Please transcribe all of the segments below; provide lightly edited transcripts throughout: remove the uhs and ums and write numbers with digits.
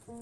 Whoop,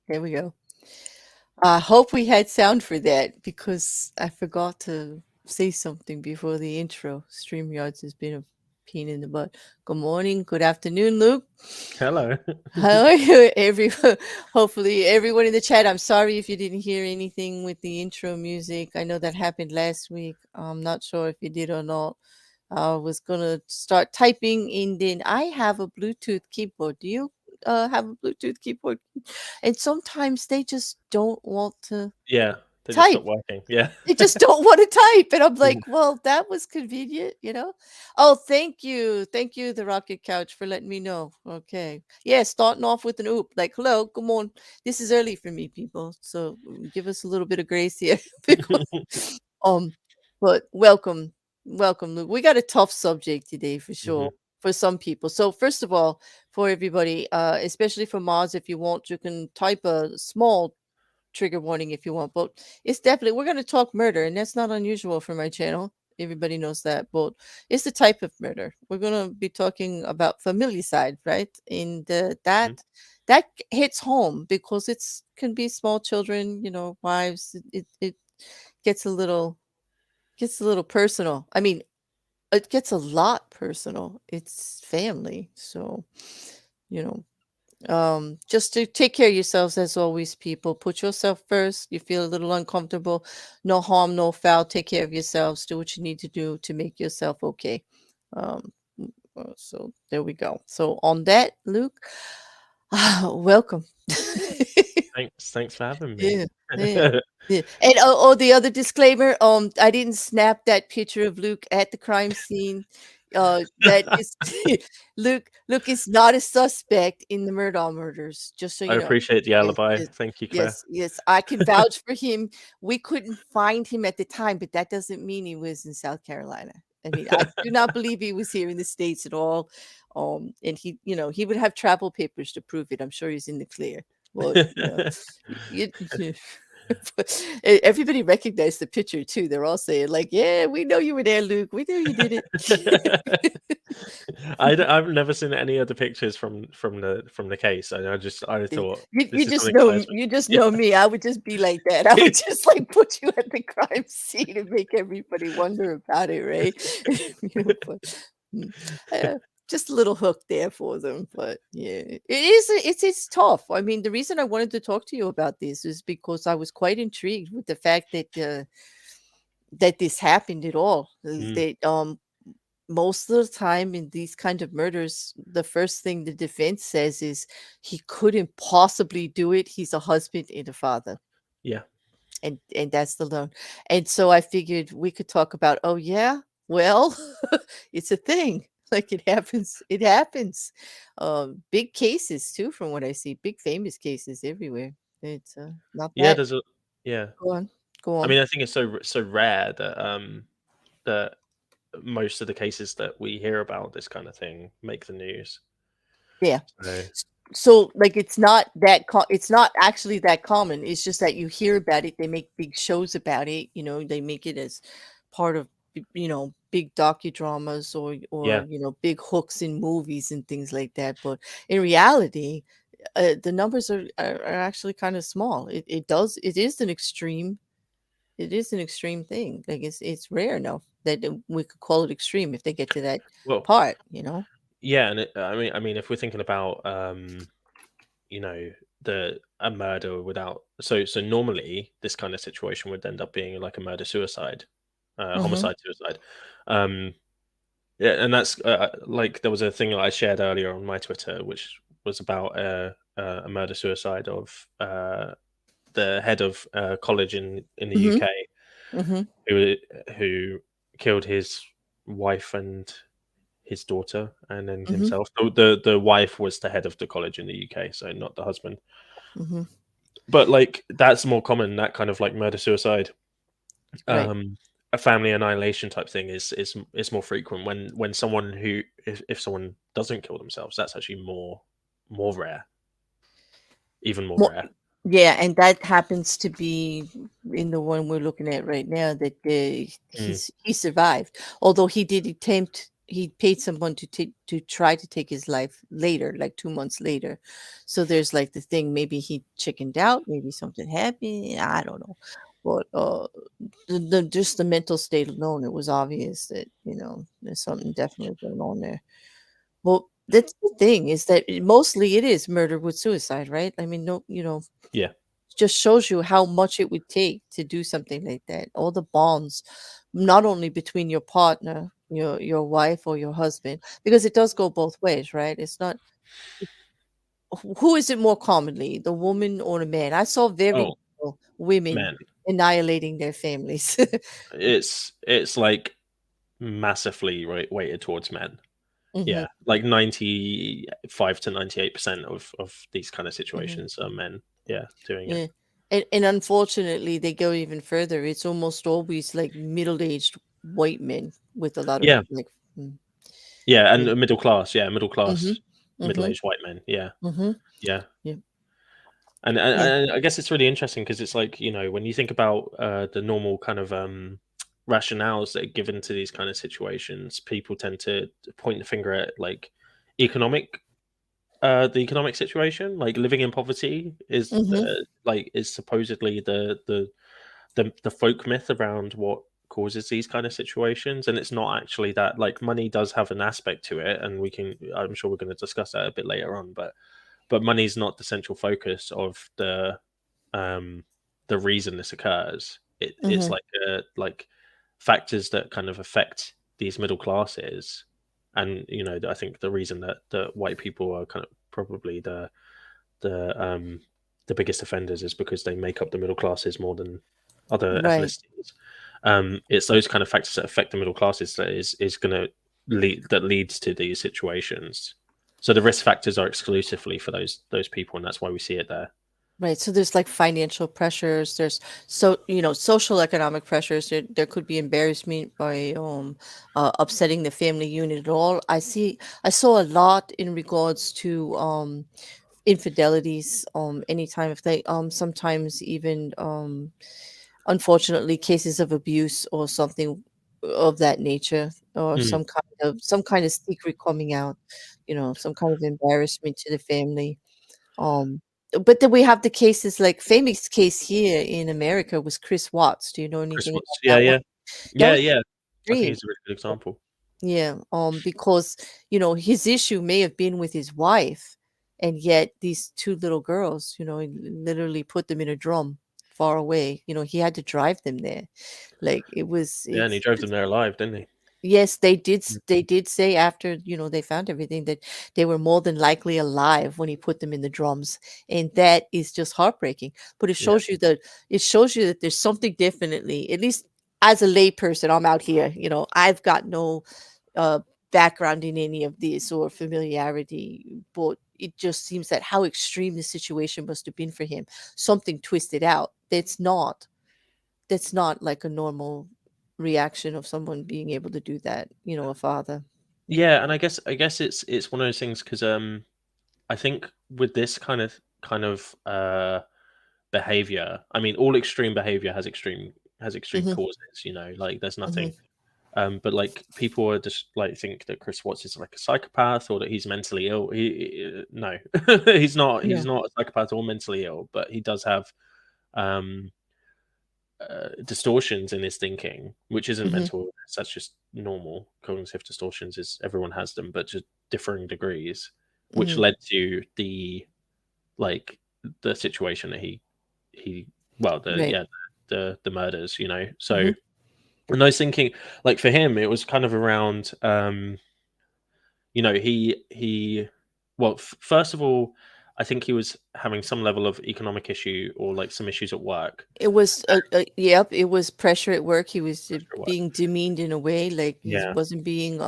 there we go. I hope we had sound for that because I forgot to say something before the intro. StreamYards has been a pain in the butt. Good morning, good afternoon, Luke. Hello. How are you, everyone? Hopefully, everyone in the chat. I'm sorry if you didn't hear anything with the intro music. I know that happened last week. I'm not sure if you did or not. I was gonna start typing, and then I have a Bluetooth keyboard. Do you have a Bluetooth keyboard? And sometimes they just don't want to Yeah, they just type. stopped working. Yeah. They just don't want to type. And I'm like, well, that was convenient, you know? Oh, thank you. Thank you, the Rocket Couch, for letting me know. Okay. Yeah, starting off with an oop. Like, hello, come on. This is early for me, people. So give us a little bit of grace here. But welcome. Welcome, Luke. We got a tough subject today for sure. For some people. So first of all, for everybody, especially for mods, if you want, you can type a small trigger warning if you want, but it's definitely, we're going to talk murder, and that's not unusual for my channel. Everybody knows that, but it's the type of murder we're going to be talking about. Familicide, right? And that hits home because it's can be small children, you know, wives. It gets a little personal. I mean, it gets a lot personal. It's family, so you know, just to take care of yourselves as always, people. Put yourself first. You feel a little uncomfortable, no harm, no foul. Take care of yourselves. Do what you need to do to make yourself okay. um so there we go. So on that, Luke, welcome. Thanks for having me. Yeah. And the other disclaimer, I didn't snap that picture of Luke at the crime scene. That is Luke is not a suspect in the Murdaugh murders, just so I you know. appreciate the alibi. Thank you, Claire. Yes, I can vouch for him. We couldn't find him at the time, but that doesn't mean he was in South Carolina. I mean, I do not believe he was here in the States at all. And he, you know, he would have travel papers to prove it. I'm sure he's in the clear. Well, everybody recognized the picture too. They're all saying like, "Yeah, we know you were there, Luke. We knew you did it." I've never seen any other pictures from the case, and I thought you just know me. I would just be like that. I would just like put you at the crime scene and make everybody wonder about it, right? Just a little hook there for them, but yeah, it's tough. I mean, the reason I wanted to talk to you about this is because I was quite intrigued with the fact that that this happened at all. That most of the time in these kind of murders, the first thing the defense says is he couldn't possibly do it. He's a husband and a father. Yeah. And that's the loan. And so I figured we could talk about, oh yeah, well, it's a thing. Like, it happens. Big cases too, from what I see, big famous cases everywhere. It's not Yeah, that. there's a yeah. Go on, go I on. mean, I think it's so rare that that most of the cases that we hear about this kind of thing make the news. Yeah. So So, like, it's not actually that common. It's just that you hear about it. They make big shows about it. They make it as part of big docudramas, or yeah, big hooks in movies and things like that. But in reality, the numbers are actually kind of small. It is an extreme. It is an extreme thing. Like, it's rare enough that we could call it extreme if they get to that well, part. yeah, and I mean, if we're thinking about you know, a murder without so normally this kind of situation would end up being like a murder suicide, Mm-hmm. homicide suicide. Um, yeah, and that's like there was a thing that I shared earlier on my Twitter, which was about a murder suicide of the head of college in the Mm-hmm. UK Mm-hmm. who who killed his wife and his daughter and then Mm-hmm. himself. So the wife was the head of the college in the UK, so not the husband. Mm-hmm. But like that's more common, that kind of like murder suicide. Right. A family annihilation type thing is more frequent when someone who if someone doesn't kill themselves, that's actually more rare, even more Well, rare. yeah, and that happens to be in the one we're looking at right now, that Mm, he survived. Although he paid someone to try to take his life later, like 2 months later. So there's like the thing, maybe he chickened out, maybe something happened, I don't know. But just the mental state alone, it was obvious that, there's something definitely going on there. Well, that's the thing, is that mostly it is murder with suicide, right? I mean, no, yeah, just shows you how much it would take to do something like that. All the bonds, not only between your partner, your wife or your husband, because it does go both ways, right? It's not who is it more commonly, the woman or the man? I saw very oh little women man, annihilating their families. it's like massively weighted towards men. Hmm. Yeah, like 95 to 98% of these kind of Hmm. situations are men. Yeah, doing it. Yeah. And unfortunately, they go even further. It's almost always like middle-aged white men with a lot of Yeah, like, mm, yeah, and yeah. middle class. Yeah, middle Mm-hmm. class, Mm-hmm. middle-aged white men. Yeah, Mm-hmm. yeah. Yeah. Yeah. And I guess it's really interesting because it's like, when you think about the normal kind of rationales that are given to these kind of situations, people tend to point the finger at like economic, the economic situation, like living in poverty is Mm-hmm. is supposedly the folk myth around what causes these kind of situations, and it's not actually that. Like money does have an aspect to it, and I'm sure we're going to discuss that a bit later on, but money's not the central focus of um the reason this occurs. It's Mm-hmm. like factors that kind of affect these middle classes, and I think the reason that white people are kind of probably the um the biggest offenders is because they make up the middle classes more than other Right. ethnicities. It's those kind of factors that affect the middle classes that is going to leads to these situations. So the risk factors are exclusively for those people, and that's why we see it there. Right. So there's like financial pressures. There's social economic pressures. There could be embarrassment by upsetting the family unit at all. I saw a lot in regards to infidelities, anytime if they sometimes even unfortunately cases of abuse or something of that nature, or Mm, some kind of secret coming out, some kind of embarrassment to the family. um, but then we have the cases, like famous case here in America was Chris Watts. Do you know anything Christmas, about yeah, that one? yeah, That yeah, was yeah. I think extreme. it's a really good example. Yeah, because his issue may have been with his wife, and yet these two little girls, he literally put them in a drum far away. He had to drive them there. Like, Yeah, and he drove them there alive, didn't he? yes, they did. Mm, They did say after they found everything, that they were more than likely alive when he put them in the drums, and that is just heartbreaking. But yeah, it shows you that there's something definitely, at least as a layperson, I'm out here. I've got no background in any of this or familiarity, but it just seems that how extreme the situation must have been for him. Something twisted out. That's not like a normal reaction of someone being able to do that, a father. Yeah, and I guess it's one of those things because I think with this kind of behavior, I mean, all extreme behavior has extreme Hmm. causes. Like there's Hmm. nothing. But like people are just like think that Chris Watts is like a psychopath or that he's mentally ill. No, he's not. He's No. not a psychopath or mentally ill, but he does have um distortions in his thinking, which isn't Hmm. mental illness. That's just normal cognitive distortions. Is everyone has them, but to differing degrees, which Hmm. led to like the situation that he well the Right. yeah the murders. So Hmm. and I was thinking, like for him, it was kind of around he well first of all, I think he was having some level of economic issue or like some issues at work. It was, yep, it was pressure at work. He was Pressure at work. being demeaned in a way, like he Yeah, wasn't being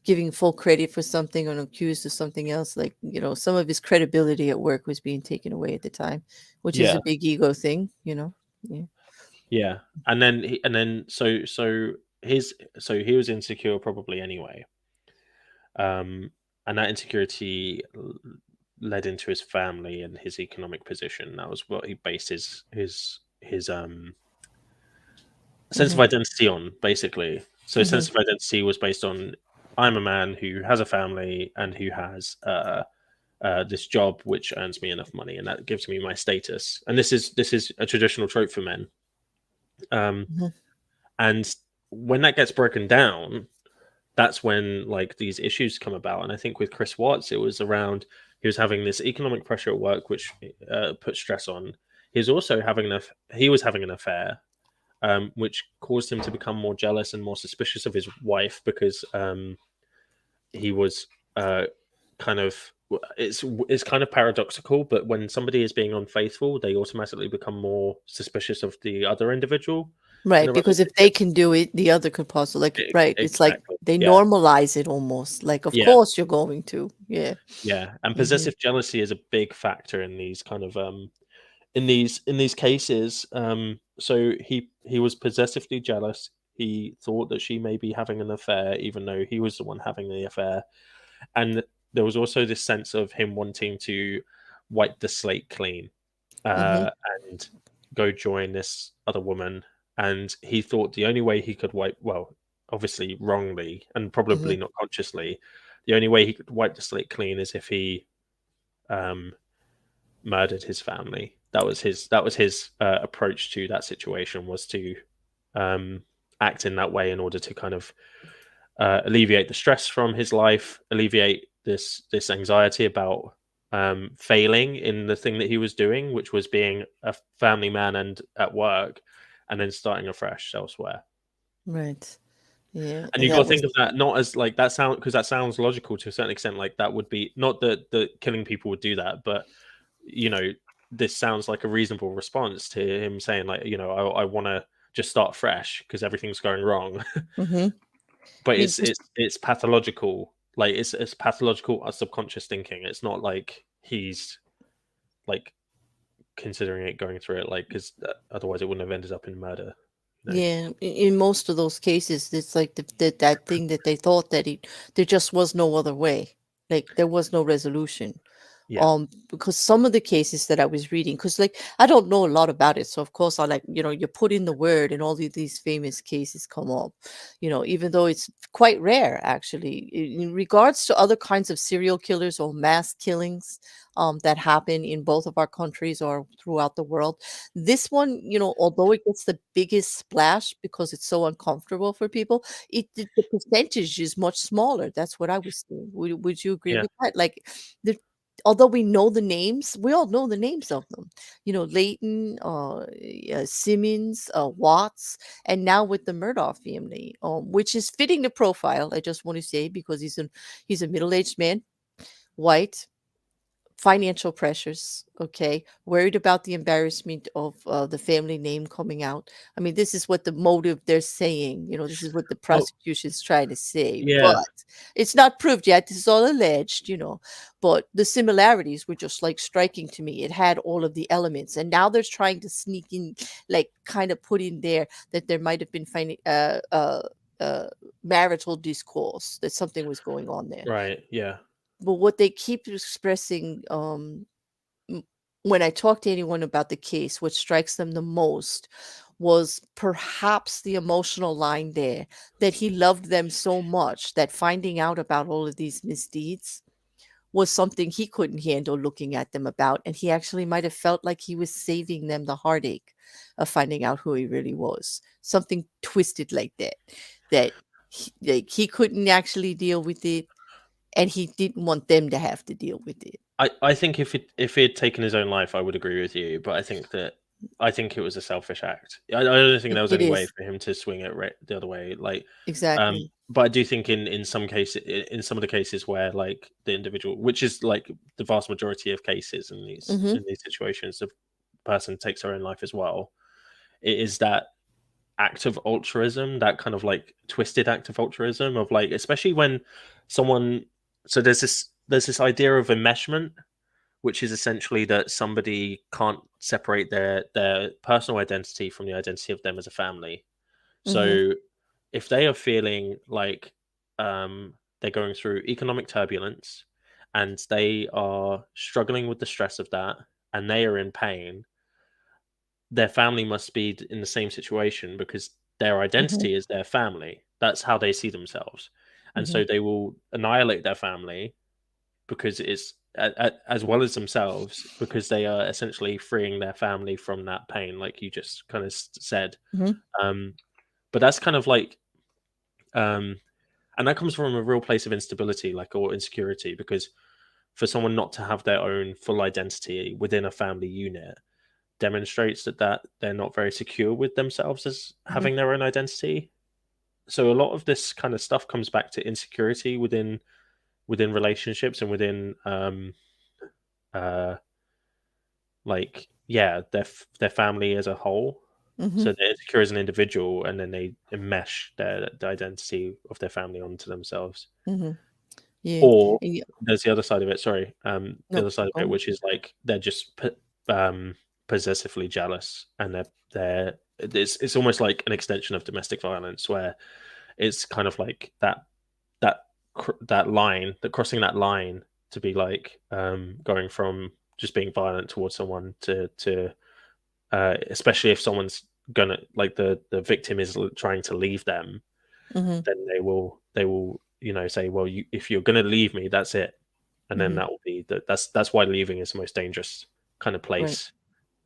giving full credit for something or accused of something else. Like, some of his credibility at work was being taken away at the time, which is yeah. a big ego thing, Yeah. Yeah, and then he was insecure probably anyway, um, and that insecurity led into his family and his economic position. That was what he based his sense of Hmm. identity on, basically. So his Hmm. sense of identity was based on I'm a man who has a family and who has this job which earns me enough money and that gives me my status. And this is a traditional trope for men. Um, Hmm. and when that gets broken down, that's when like these issues come about. And I think with Chris Watts, it was around he was having this economic pressure at work, which put stress on. He was having an affair, which caused him to become more jealous and more suspicious of his wife because he was kind of it's kind of paradoxical, but when somebody is being unfaithful, they automatically become more suspicious of the other individual in Right, the because if relationship. they can do it, the other could possibly, like, right. It's like Exactly. they Yeah. normalize it almost. Like, of Yeah. course you're going to. Yeah. Yeah. And Hmm. possessive jealousy is a big factor in these kind of in these cases. So he was possessively jealous. He thought that she may be having an affair, even though he was the one having the affair. And there was also this sense of him wanting to wipe the slate clean Hmm. uh, and go join this other woman. And he thought the only way he could well, obviously wrongly and Hmm. probably not consciously, the only way he could wipe the slate clean is if he um, murdered his family. That was his approach to that situation, was to um, act in that way in order to kind of alleviate the stress from his life, alleviate this anxiety about failing in the thing that he was doing, which was being a family man and at work, and then starting afresh elsewhere. Right. Yeah. And And you've got that to was. think of that not as like that sound, because that sounds logical to a certain extent. Like that would be not that the killing people would do that, but you know, this sounds like a reasonable response to him saying like, I want to just start fresh because everything's going wrong. Hmm. But It it's just. it's it's pathological. Like it's pathological subconscious thinking. It's not like he's like considering it, going through it, like because otherwise it wouldn't have ended up in murder. You know? Yeah, in most of those cases, it's like that thing that they thought that there just was no other way. Like there was no resolution. Yeah, Because some of the cases that I was reading, because like I don't know a lot about it, so of course I like, you put in the word and all of these famous cases come up, even though it's quite rare actually in regards to other kinds of serial killers or mass killings that happen in both of our countries or throughout the world. This one, although it gets the biggest splash because it's so uncomfortable for people, the percentage is much smaller. That's what I was saying. Would you agree yeah, with that? Like the although we know the names, we all know the names of them. Leighton, Simmons, Watts, and now with the Murdaugh family, which is fitting the profile. I just want to say because he's a middle-aged man, white, financial pressures, okay, worried about the embarrassment of the family name coming out. I mean, this is what the motive they're saying, this is what the Oh, prosecution's trying to say, but yeah, it's not proved yet. This is all alleged, but the similarities were just like striking to me. It had all of the elements, and now they're trying to sneak in, like kind of put in there that there might have been uh, marital discourse, that something was going on there. right, yeah. But what they keep expressing, m- when I talk to anyone about the case, what strikes them the most was perhaps the emotional line there, that he loved them so much that finding out about all of these misdeeds was something he couldn't handle looking at them about. And he actually might have felt like he was saving them the heartache of finding out who he really was. Something twisted like that, that he couldn't actually deal with it, and he didn't want them to have to deal with it. I think if he had taken his own life, I would agree with you. But I think it was a selfish act. I don't think there was It any way is. for him to swing it the other way. Like, Exactly. but I do think in some cases, in some of the cases where like the individual, which is like the vast majority of cases Mhm. in these situations, the person takes their own life as well. It is that act of altruism, that kind of like twisted act of altruism of like, especially when someone. So there's this idea of enmeshment, which is essentially that somebody can't separate their personal identity from the identity of them as a family. Mhm. So if they are feeling like they're going through economic turbulence and they are struggling with the stress of that and they are in pain, their family must be in the same situation because their Mhm. identity is their family. That's how they see themselves. And Mhm. so they will annihilate their family because it's as well as themselves, because they are essentially freeing their family from that pain, like you just kind of said. Mhm. Um, but that's kind of like, um, and that comes from a real place of instability, like, or insecurity, because for someone not to have their own full identity within a family unit demonstrates that they're not very secure with themselves as Mhm. having their own identity. So a lot of this kind of stuff comes back to insecurity within relationships and within uh like, yeah, their family as a whole. Mhm. So they're insecure as an individual, and then they enmesh the identity of their family onto themselves. Mhm. Yeah. Or And yeah. there's the other side of it. Sorry, the No. other side of Go it, on. which is like they're just possessively jealous, and it's almost like an extension of domestic violence, where it's kind of like that line, that crossing that line to be like going from just being violent towards someone to especially if someone's gonna, like, the victim is trying to leave them, Mhm. then they will say, well, if you're gonna leave me, that's it. And then Mhm. that will be that's why leaving is the most dangerous kind of Right. place.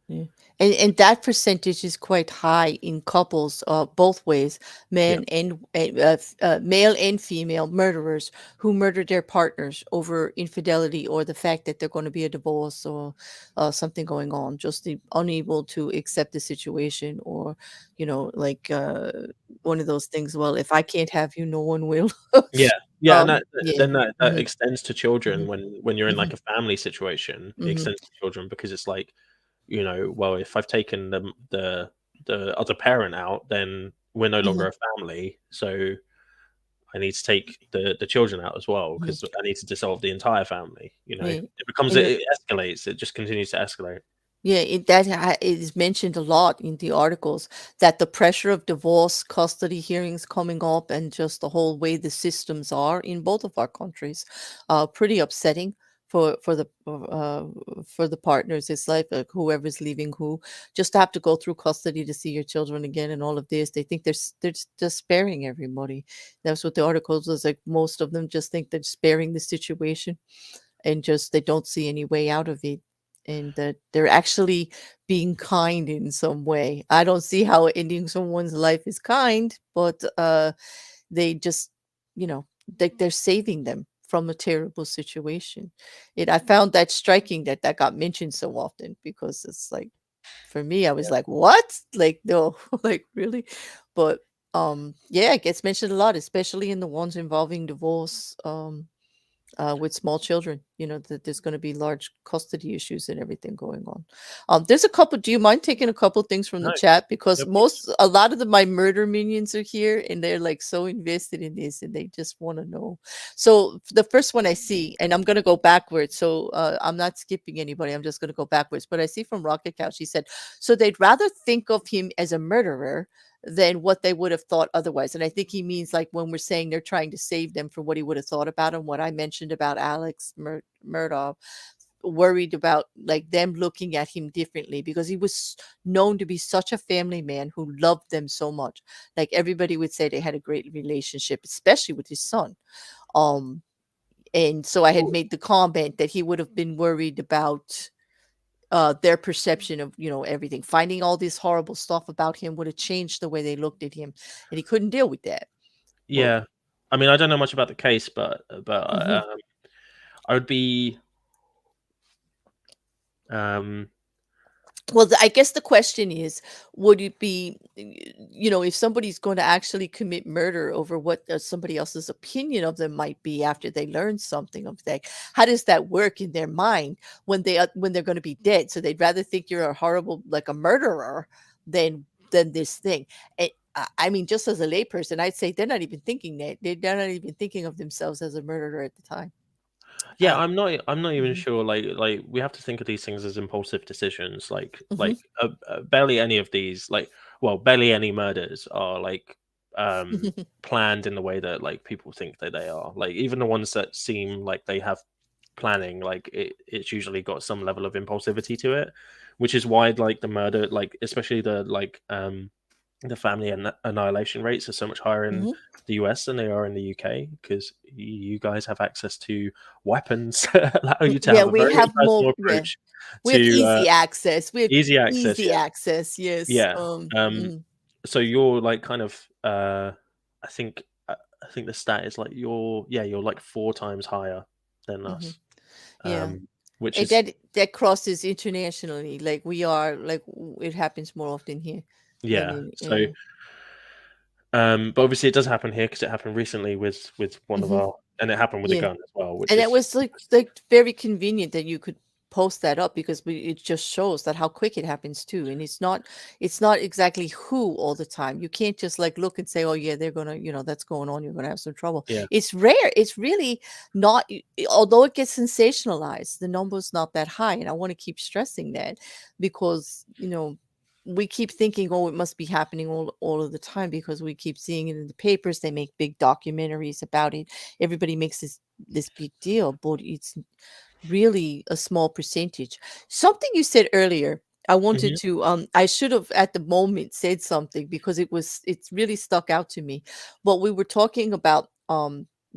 Yeah. And that percentage is quite high in couples, both ways, Yeah, male and female murderers who murder their partners over infidelity or the fact that they're going to be a divorce or something going on, just unable to accept the situation, or like one of those things. Well, if I can't have you, no one will. yeah, yeah. And Yeah. then that Hmm. extends to children. Hmm. When you're in Hmm. like a family situation, it Hmm. extends to children, because it's like, well, if I've taken the other parent out, then we're no Hmm. longer a family. So I need to take the children out as well, because I need to dissolve the entire family. Yeah. It becomes, And it escalates. It just continues to escalate. yeah, it is mentioned a lot in the articles, that the pressure of divorce, custody hearings coming up, and just the whole way the systems are in both of our countries, pretty upsetting for the partners. It's like whoever's leaving who, just to have to go through custody to see your children again, and all of this. They think they're just sparing everybody. That's what the articles was like. Most of them just think they're sparing the situation, and just they don't see any way out of it, and that they're actually being kind in some way. I don't see how ending someone's life is kind, but they just, you know they're saving them from a terrible situation. I found that striking, that that got mentioned so often, because it's like, for me, I was like, what, like, no, like, really? But yeah, it gets mentioned a lot, especially in the ones involving divorce, with small children, that there's going to be large custody issues and everything going on. There's a couple. Do you mind taking a couple things from the No, chat? Because of course. a lot of my murder minions are here and they're like so invested in this and they just want to know. So the first one I see, and I'm going to go backwards. So I'm not skipping anybody. I'm just going to go backwards. But I see from Rocket Cow, she said, so they'd rather think of him as a murderer than what they would have thought otherwise. And I think he means like when we're saying they're trying to save them from what he would have thought about him, what I mentioned about Alex Murdaugh, worried about like them looking at him differently because he was known to be such a family man who loved them so much. Like everybody would say they had a great relationship, especially with his son. And so I had made the comment that he would have been worried about their perception of everything. Finding all this horrible stuff about him would have changed the way they looked at him, and he couldn't deal with that. Yeah, I mean, I don't know much about the case, but Mhm. I would be Well, I guess the question is, would it be, if somebody's going to actually commit murder over what somebody else's opinion of them might be after they learn something of that? How does that work in their mind when they're going to be dead? So they'd rather think you're a horrible, like a murderer, than this thing. And I mean, just as a layperson, I'd say they're not even thinking that. They're not even thinking of themselves as a murderer at the time. yeah, I'm not even Mhm, sure. Like we have to think of these things as impulsive decisions. mhm. Barely any of these, barely any murders are like planned in the way that like people think that they are. Like even the ones that seem like they have planning, like it's usually got some level of impulsivity to it, which is why like the murder, like especially the family annihilation rates are so much higher in Mhm. the US than they are in the UK because you guys have access to weapons that allow you to Yeah, have a we very have more. personal Yeah, approach we have to easy access. We have easy access. easy Yeah, access. Yes. yeah. So you're like kind of I think I think the stat is like you're like 4 times higher than Mhm. us, Yeah. which And is that crosses internationally. Like we are like it happens more often here than yeah. in So but obviously it does happen here because it happened recently with one of Mhm. our, and it happened with a Yeah. gun as well, which And it is was like very convenient that you could post that up because it just shows that how quick it happens too. And it's not exactly who all the time. You can't just like look and say, oh yeah, they're gonna, that's going on, you're gonna have some trouble. yeah. It's rare. It's really not, although it gets sensationalized, the number's not that high. And I want to keep stressing that because we keep thinking, oh, it must be happening all of the time because we keep seeing it in the papers. They make big documentaries about it. Everybody makes this big deal, but it's really a small percentage. Something you said earlier, I wanted Mhm. to I should have at the moment said something because it's really stuck out to me. But we were talking about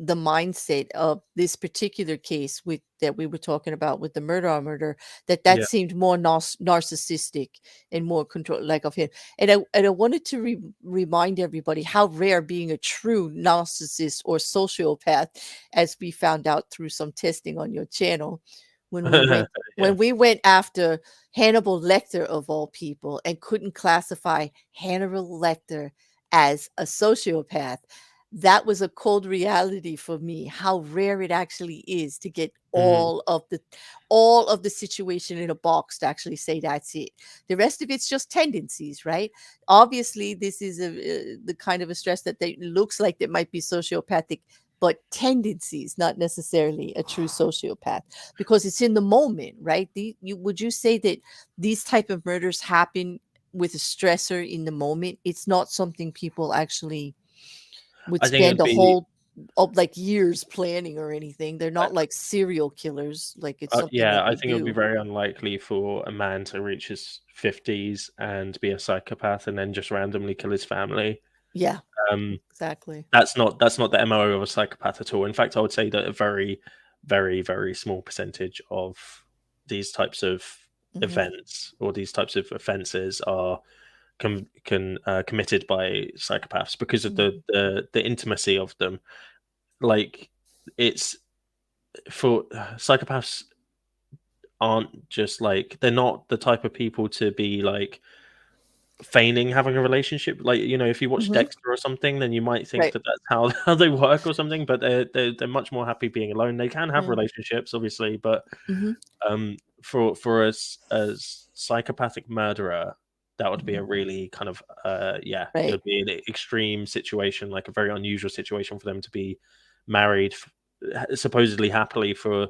the mindset of this particular case with that we were talking about with the murder that Yeah. seemed more narcissistic and more control like of him. And I wanted to remind everybody how rare being a true narcissist or sociopath, as we found out through some testing on your channel when we went Yeah. when we went after Hannibal Lecter of all people and couldn't classify Hannibal Lecter as a sociopath. That was a cold reality for me, how rare it actually is to get Mhm. all of the situation in a box to actually say that's it. The rest of it's just tendencies, right? Obviously, this is the kind of a stress that they looks like that might be sociopathic, but tendencies, not necessarily a true sociopath, because it's in the moment, right? Would you say that these type of murders happen with a stressor in the moment? It's not something people actually would I think spend it'd a be whole like years planning or anything. They're not like serial killers. Like it's something yeah, that I they think it would be do. very unlikely for a man to reach his 50s and be a psychopath and then just randomly kill his family. Yeah, Um, exactly. that's not the MO of a psychopath at all. In fact, I would say that a very, very, very small percentage of these types of Hmm. events or these types of offences are committed by psychopaths because of the, Hmm. the the intimacy of them. Like it's for psychopaths aren't just like, they're not the type of people to be like feigning having a relationship. Like, you know, if you watch Mhm. Dexter or something, then you might think Right. that that's how they work or something. But they're much more happy being alone. They can have Yeah. relationships, obviously, but Mhm. for us as psychopathic murderer, that would be Mhm. a really kind of yeah, it Right. would be an extreme situation, like a very unusual situation for them to be married supposedly happily for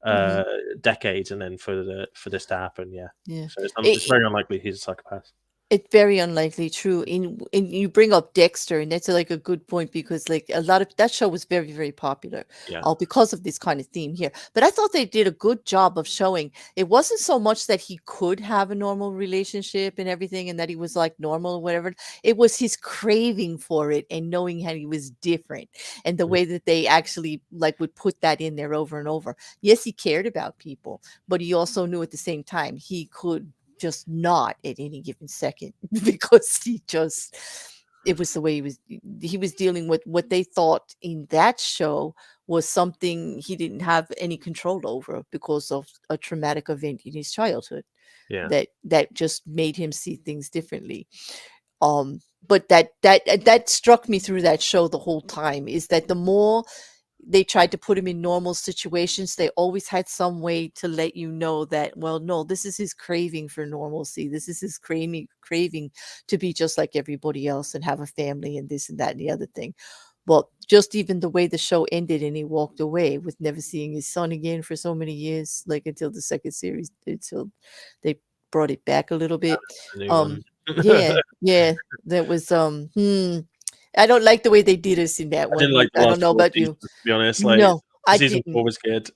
Mhm. decades, and then for this to happen. Yeah, Yeah. so it's It, very unlikely he's a psychopath. It's very unlikely true. In you bring up Dexter, and that's like a good point because like a lot of that show was very, very popular, Yeah. because of this kind of theme here. But I thought they did a good job of showing it wasn't so much that he could have a normal relationship and everything, and that he was like normal or whatever. It was his craving for it and knowing how he was different, and the Mm. way that they actually like would put that in there over and over. Yes, he cared about people, but he also knew at the same time he could just not at any given second because it was the way he was dealing with what they thought in that show was something he didn't have any control over because of a traumatic event in his childhood Yeah. that just made him see things differently. But that struck me through that show the whole time is that the more they tried to put him in normal situations, they always had some way to let you know that, well, no, this is his craving for normalcy. This is his craving to be just like everybody else and have a family and this and that and the other thing. Well, just even the way the show ended and he walked away with never seeing his son again for so many years, like until the second series, until they brought it back a little bit. The new one. Um, yeah, yeah, that was I don't like the way they did us in that I didn't one. like the I don't last know four about seasons, you. to be honest. Like, No, I season didn't. 4 was good.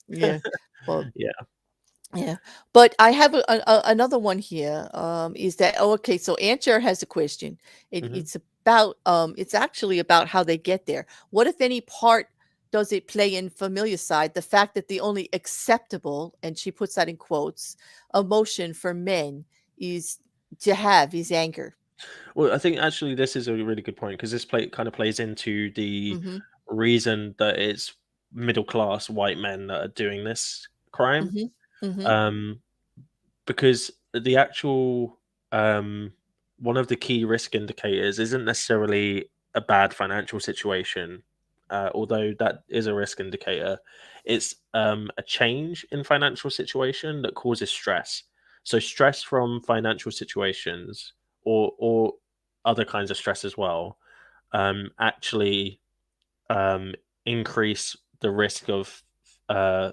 Yeah. Well, Yeah. yeah. But I have another one here. Is that okay? So Ancher has a question. Mhm. It's actually about how they get there. What if any part does it play in Familicide? The fact that the only acceptable, and she puts that in quotes, emotion for men is to have is anger. Well, I think actually this is a really good point because this kind of plays into the Mm-hmm. reason that it's middle class white men that are doing this crime. Mm-hmm. Mm-hmm. Um, because the actual one of the key risk indicators isn't necessarily a bad financial situation, although that is a risk indicator. It's a change in financial situation that causes stress. So stress from financial situations or other kinds of stress as well actually um, increase the risk of uh,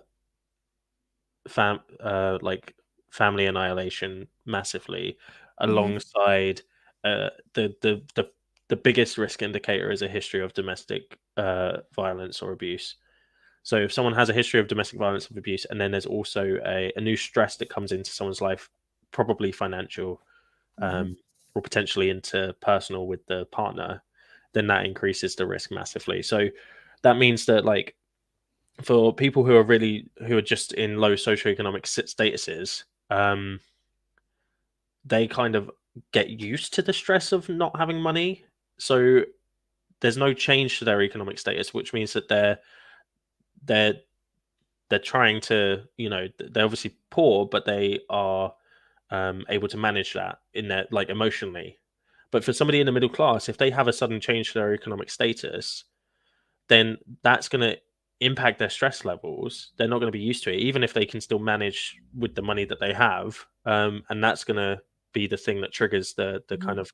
like family annihilation massively, Mm-hmm. alongside uh, the the the the biggest risk indicator is a history of domestic violence or abuse. So if someone has a history of domestic violence or abuse, and then there's also a new stress that comes into someone's life, probably financial, Mm-hmm. or potentially into personal with the partner, then that increases the risk massively. So that means that, like, for people who are just in low socioeconomic statuses, they kind of get used to the stress of not having money. So there's no change to their economic status, which means that they're they're trying to, you know, they're obviously poor, but they are able to manage that in their, like, emotionally. But for somebody in the middle class, if they have a sudden change to their economic status, then that's going to impact their stress levels. They're not going to be used to it, even if they can still manage with the money that they have. And that's going to be the thing that triggers the kind of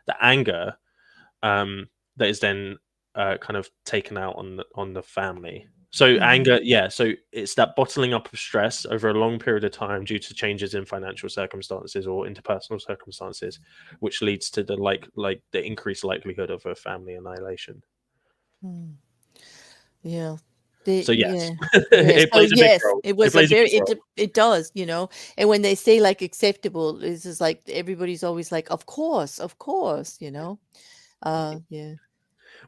the anger that is then kind of taken out on the family. So Mm-hmm. anger, yeah. So it's that bottling up of stress over a long period of time due to changes in financial circumstances or interpersonal circumstances, which leads to the like the increased likelihood of a family annihilation. Mm. Yeah. So yes, Yeah. Yeah. it So plays a big yes, role. it It was a plays a very big role. it does, And when they say like acceptable, it's just like everybody's always like, of course, yeah.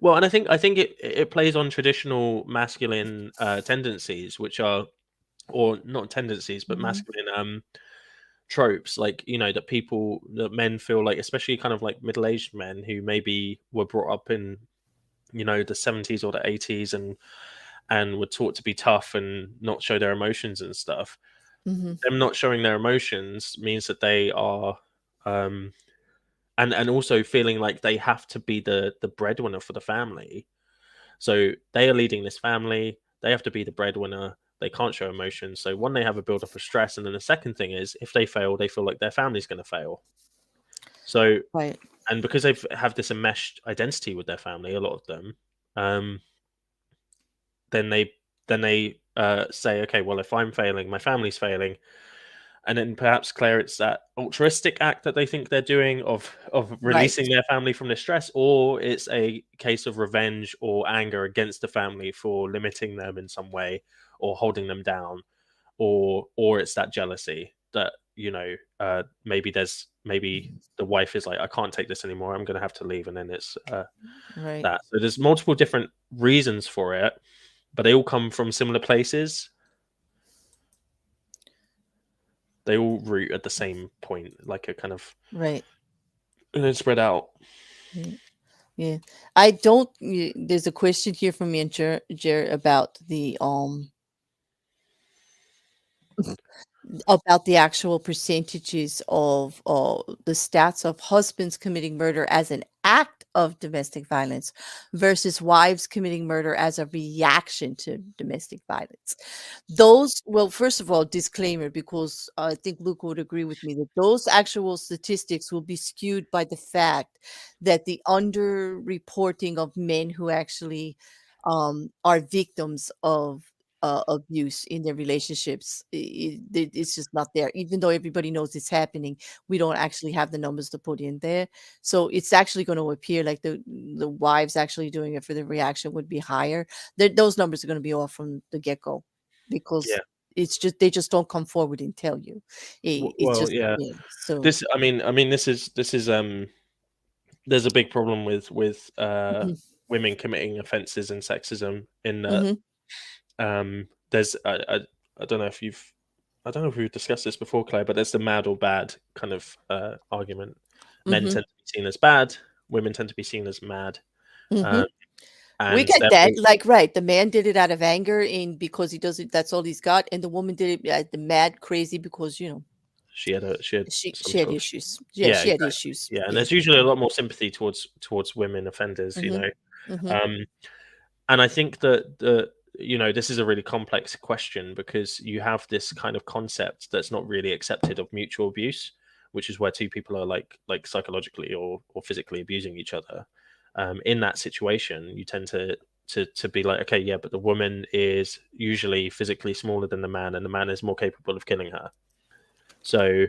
Well, and I think it plays on traditional masculine tendencies, which are, or not tendencies, but Hmm. masculine tropes, like, you know, that men feel like, especially kind of like middle-aged men who maybe were brought up in, you know, the 70s or the 80s, and were taught to be tough and not show their emotions and stuff. Hmm. Them not showing their emotions means that they are um, and also feeling like they have to be the breadwinner for the family. So they are leading this family. They have to be the breadwinner. They can't show emotion. So one, they have a buildup of stress, and then the second thing is, if they fail, they feel like their family's going to fail. So, Right. and because they have this enmeshed identity with their family, a lot of them, um, then they say, okay, well, if I'm failing, my family's failing, and then perhaps, Claire, it's that altruistic act that they think they're doing of Right. releasing their family from their stress, or it's a case of revenge or anger against the family for limiting them in some way or holding them down, or it's that jealousy that maybe the wife is like, I can't take this anymore, I'm going to have to leave, and then it's Right. that. So there's multiple different reasons for it, but they all come from similar places. They all root at the same point, like a kind of, Right. and then spread out. Yeah. Yeah. I don't. There's a question here from me and Jer about the actual percentages of the stats of husbands committing murder as an act of domestic violence versus wives committing murder as a reaction to domestic violence. Those, well, first of all, disclaimer, because I think Luke would agree with me that those actual statistics will be skewed by the fact that the underreporting of men who actually are victims of abuse in their relationships. It's just not there. Even though everybody knows it's happening, we don't actually have the numbers to put in there. So it's actually going to appear like the wives actually doing it for the reaction would be higher. Those numbers are going to be off from the get go because Yeah. it's just they just don't come forward and tell you. It's Well, just yeah. yeah. So I mean, this is there's a big problem with mhm, women committing offences in sexism. In that, mhm, there's I don't know if you've I don't know if we've discussed this before, Claire, but there's the mad or bad kind of argument. Men mhm, tend to be seen as bad. Women tend to be seen as mad. mhm. Um, We and get that, therefore, like, right, the man did it out of anger and because he does it, that's all he's got, and the woman did it, the mad crazy because, she had some she had sort of, issues. Yeah, yeah, she had exactly. issues. Yeah, and Yeah. there's usually a lot more sympathy towards women offenders. Mhm. Mhm. Um, and I think that this is a really complex question, because you have this kind of concept that's not really accepted of mutual abuse, which is where two people are like psychologically or physically abusing each other. In that situation, you tend to be like, okay, yeah, but the woman is usually physically smaller than the man, and the man is more capable of killing her. So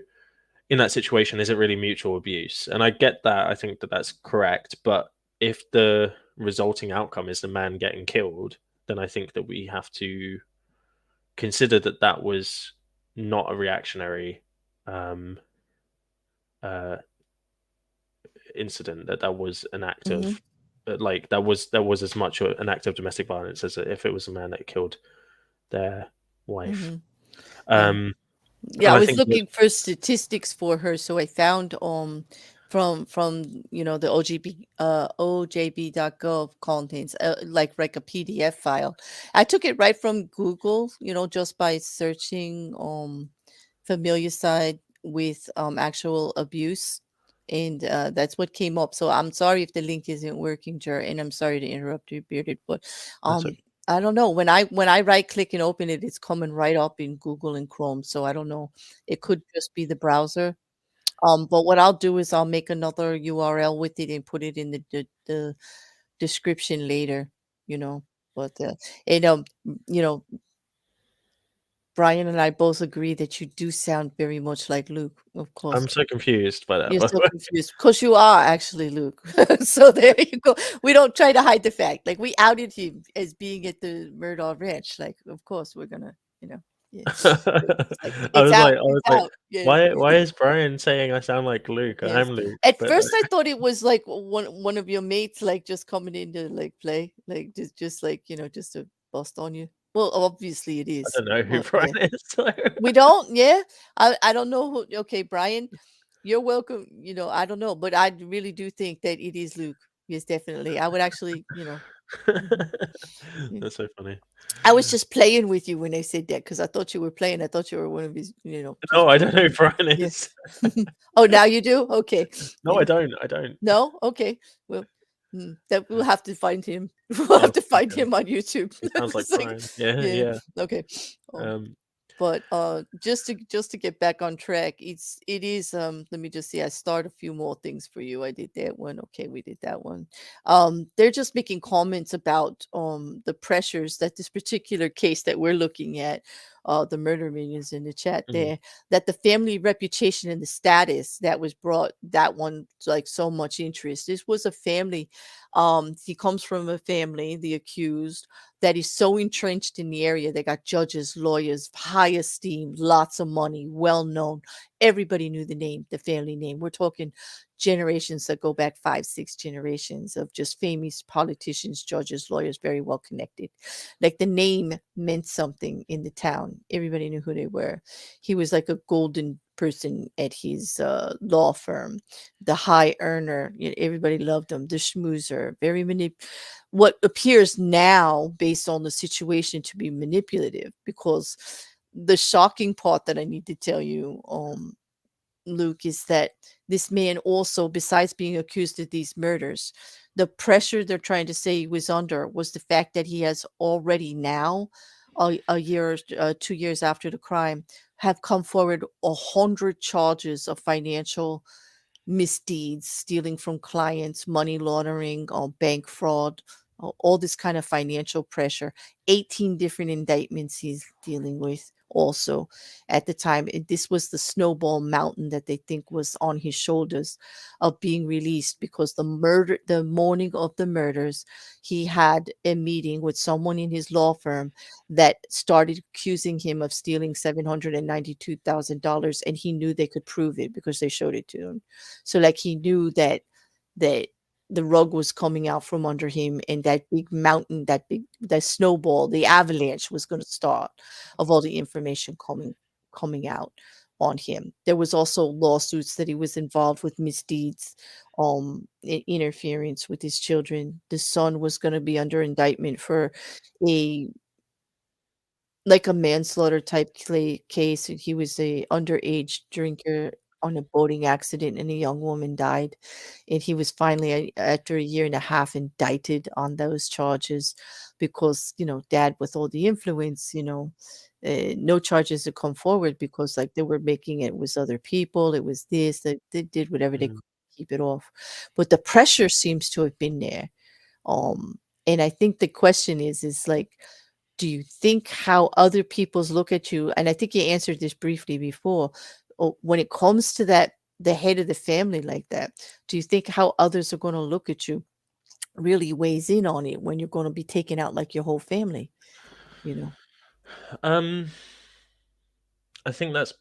in that situation, is it really mutual abuse? And I get that. I think that that's correct. But if the resulting outcome is the man getting killed, then I think that we have to consider that that was not a reactionary um, uh, incident. That was an act Mhm. of that was as much an act of domestic violence as if it was a man that killed their wife. Mhm. Yeah. Um, Yeah, and I I was think that, looking for statistics for her, so I found from the ojb.gov contains like a PDF file. I took it right from Google, just by searching Familicide with actual abuse, and that's what came up. So I'm sorry if the link isn't working, Jer, and I'm sorry to interrupt you, Bearded, but that's um I don't know. When I right click and open it, it's coming right up in Google and Chrome. So I don't know. It could just be the browser. But what I'll do is I'll make another URL with it and put it in the description later, you know. But and you know, Brian and I both agree that you do sound very much like Luke, of course. I'm so confused by that, You're by the so way. confused because you are actually Luke. So there you go. We don't try to hide the fact. Like we outed him as being at the Murdaugh Ranch. Like, of course we're gonna, yeah. It's like I it's was out, like, I was it's like, out. Yeah. why is Brian saying I sound like Luke? Yes. I'm Luke, At but first I thought it was like one of your mates like just coming in to like play, like just like, just to bust on you. Well, obviously it I is. don't know who But Brian yeah. is. So. We don't, yeah. I don't know who. Okay, Brian, you're welcome. I don't know, but I really do think that it is Luke. Yes, definitely. I would actually. Yeah. That's so funny. I was just playing with you when I said that because I thought you were playing. I thought you were one of these, just No, I don't joking. know who Brian Yeah. is. Oh, now you do? Okay. No, I Yeah. don't. I don't. No? Okay. Well, that we'll have to find him. We'll have to find Okay. him on YouTube. He sounds like It's like, Brian. Yeah, yeah. yeah. Okay. Um, Um, but just to get back on track, it is let me just see, I start a few more things for you. I did that one. Okay, we did that one. They're just making comments about the pressures that this particular case that we're looking at, the murder minions in the chat mhm, there, that the family reputation and the status that was brought that one like so much interest. This was a family, he comes from a family, the accused, that is so entrenched in the area. They got judges, lawyers, high esteem, lots of money, well known. Everybody knew the name, the family name. We're talking generations that go back 5, 6 generations of just famous politicians, judges, lawyers, very well connected. Like the name meant something in the town. Everybody knew who they were. He was like a golden person at his law firm, the high earner. Everybody loved him, the schmoozer, very what appears now based on the situation to be manipulative, because the shocking part that I need to tell you, Luke, is that this man also, besides being accused of these murders, the pressure they're trying to say he was under was the fact that he has already now, a year, 2 years after the crime, have come forward 100 charges of financial misdeeds, stealing from clients, money laundering, bank fraud, all this kind of financial pressure. 18 different indictments he's dealing with also at the time. This was the snowball mountain that they think was on his shoulders of being released, because the morning of the murders, he had a meeting with someone in his law firm that started accusing him of stealing $792,000, and he knew they could prove it because they showed it to him. So like he knew that the rug was coming out from under him, and that big mountain, that snowball, the avalanche was going to start of all the information coming out on him. There was also lawsuits that he was involved with misdeeds, interference with his children. The son was going to be under indictment for a like a manslaughter type case. He was a underage drinker on a boating accident, and a young woman died, and he was finally, after a year and a half, indicted on those charges because, dad with all the influence, no charges had come forward because, like, they were making it was other people, it was this, that they did whatever they could mhm. to keep it off. But the pressure seems to have been there. Um, and I think the question is like, do you think how other people's look at you? And I think you answered this briefly before. When it comes to that, the head of the family like that, do you think how others are going to look at you really weighs in on it when you're going to be taken out like your whole family? You know. Um, I think that's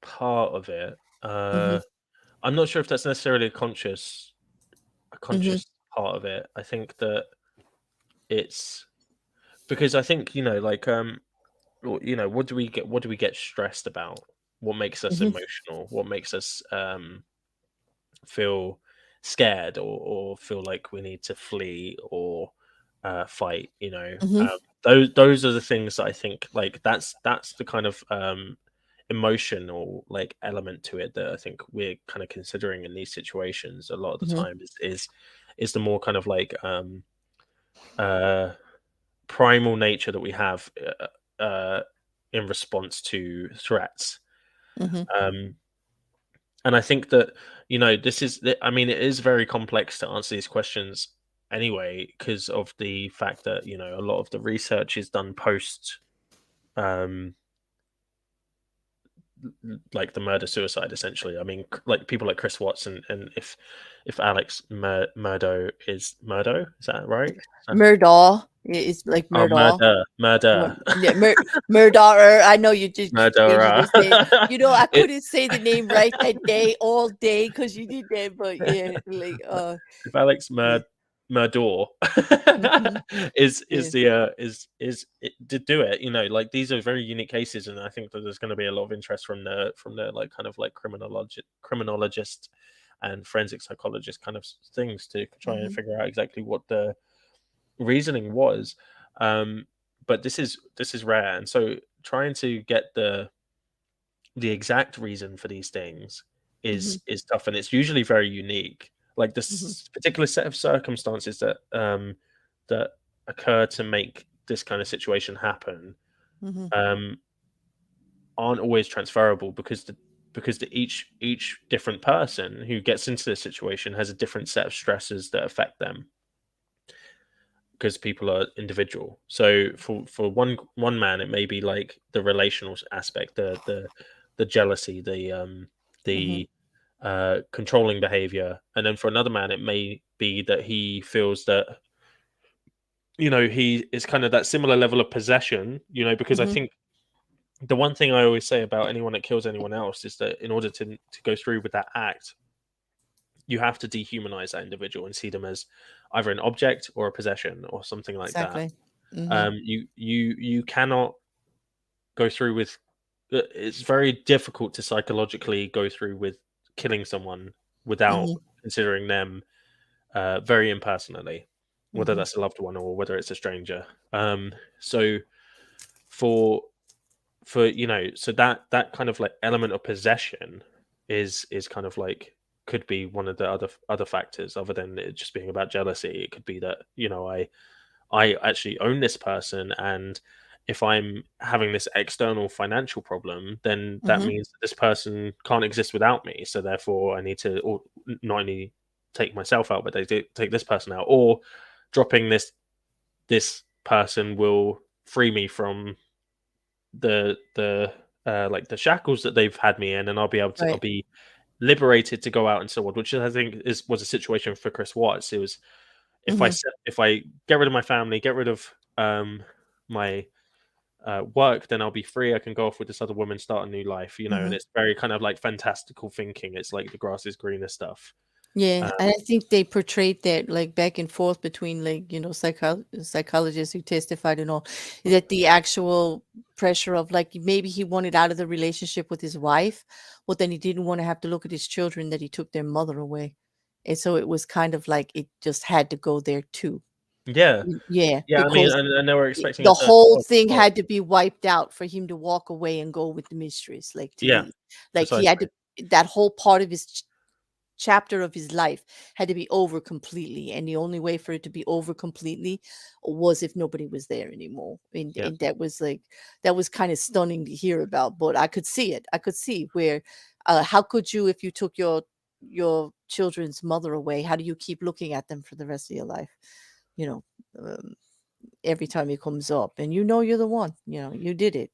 part of it. Mm-hmm. I'm not sure if that's necessarily a Mm-hmm. conscious part of it. I think that it's because I think like what do we get stressed about? What makes us Mm-hmm. emotional? What makes us feel scared or feel like we need to flee or fight? Mm-hmm. Those are the things that I think, like, that's the kind of emotional like element to it that I think we're kind of considering in these situations a lot of the Mm-hmm. time is the more kind of like uh primal nature that we have in response to threats. Mm-hmm. Um, and I think that I mean, it is very complex to answer these questions anyway, because of the fact that a lot of the research is done post um, like the murder suicide, essentially. I mean, like people like Chris Watson, and if Alex Murdaugh is Murdaugh, is that right? Murdaugh. It's like Oh, Murdaugh. murder, Yeah, Murdaugh. I know you just changing murderer. his name. I it, couldn't say the name right that day, all day, because you did that. But yeah, like, if Alex yeah, Murdaugh hmm is yeah, the to do it, like these are very unique cases, and I think that there's going to be a lot of interest from the like kind of like criminologist and forensic psychologist kind of things to try and hmm figure out exactly what the reasoning was. But this is rare, and so trying to get the exact reason for these things Mhm. is tough, and it's usually very unique. Like Mhm. this particular set of circumstances that that occur to make this kind of situation happen Mhm. um, aren't always transferable, because each different person who gets into this situation has a different set of stresses that affect them, because people are individual. So for one man, it may be like the relational aspect, the jealousy, Mhm. the controlling behavior, and then for another man, it may be that he feels that he is kind of that similar level of possession. Because I Mhm. think the one thing I always say about anyone that kills anyone else is that in order to go through with that act, you have to dehumanize that individual and see them as either an object or a possession or something like that. Exactly. Mhm. You cannot go through with. It's very difficult to psychologically go through with killing someone without Mhm. considering them very impersonally, whether Mhm. that's a loved one or whether it's a stranger. So for so that kind of like element of possession is kind of like could be one of the other factors, other than it just being about jealousy. It could be that I actually own this person, and if I'm having this external financial problem, then that Mhm. means that this person can't exist without me. So therefore, I need to not only take myself out, but they take this person out, or dropping this person will free me from the like the shackles that they've had me in, and I'll Right. be liberated to go out and so on. Which I think was a situation for Chris Watts. It was Mhm. if I get rid of my family, get rid of my work, then I'll be free. I can go off with this other woman, start a new life, and Mhm. it's very kind of like fantastical thinking. It's like the grass is greener stuff. Yeah, Uh, and I think they portrayed that like back and forth between like psychologists who testified and all, that the actual pressure of like maybe he wanted out of the relationship with his wife, but then he didn't want to have to look at his children that he took their mother away, and so it was kind of like it just had to go there too. yeah, Yeah, yeah. I mean, because and they were expecting a the third whole child as thing well. had to be wiped out for him to walk away and go with the mistress, like to Yeah, leave. Like he had precisely. to that whole part of his chapter of his life had to be over completely, and the only way for it to be over completely was if nobody was there anymore, Yeah. and that was like that was kind of stunning to hear about, but I could see it. I could see where how could you, if you took your children's mother away, how do you keep looking at them for the rest of your life, you know um, every time it comes up, and you're the one, you did it,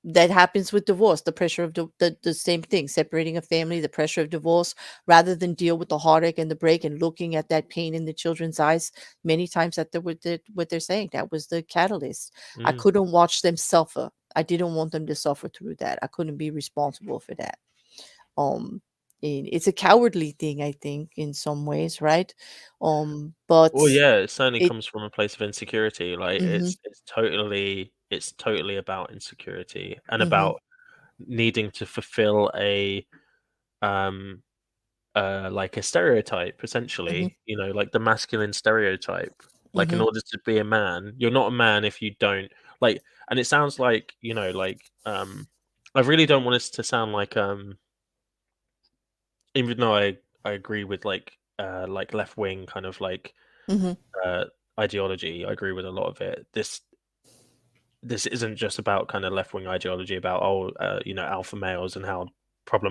that happens with divorce, the pressure of the same thing, separating a family, the pressure of divorce, rather than deal with the heartache and the break and looking at that pain in the children's eyes. Many times that what they're saying, that was the catalyst. I Mm. couldn't watch them suffer. I didn't want them to suffer through that. I couldn't be responsible for that. um it's a cowardly thing, I think, in some ways, right? But Well, yeah, it certainly it comes from a place of insecurity. Like mhm, it's totally about insecurity and mhm, about needing to fulfill a um like a stereotype, mhm, essentially. Like the masculine stereotype. Like in mhm, order to be a man, you're not a man if you don't like. And it sounds like I really don't want us to sound even though I agree with like left wing kind of like mhm, uh ideology. I agree with a lot of it. This isn't just about kind of left wing ideology about alpha males and how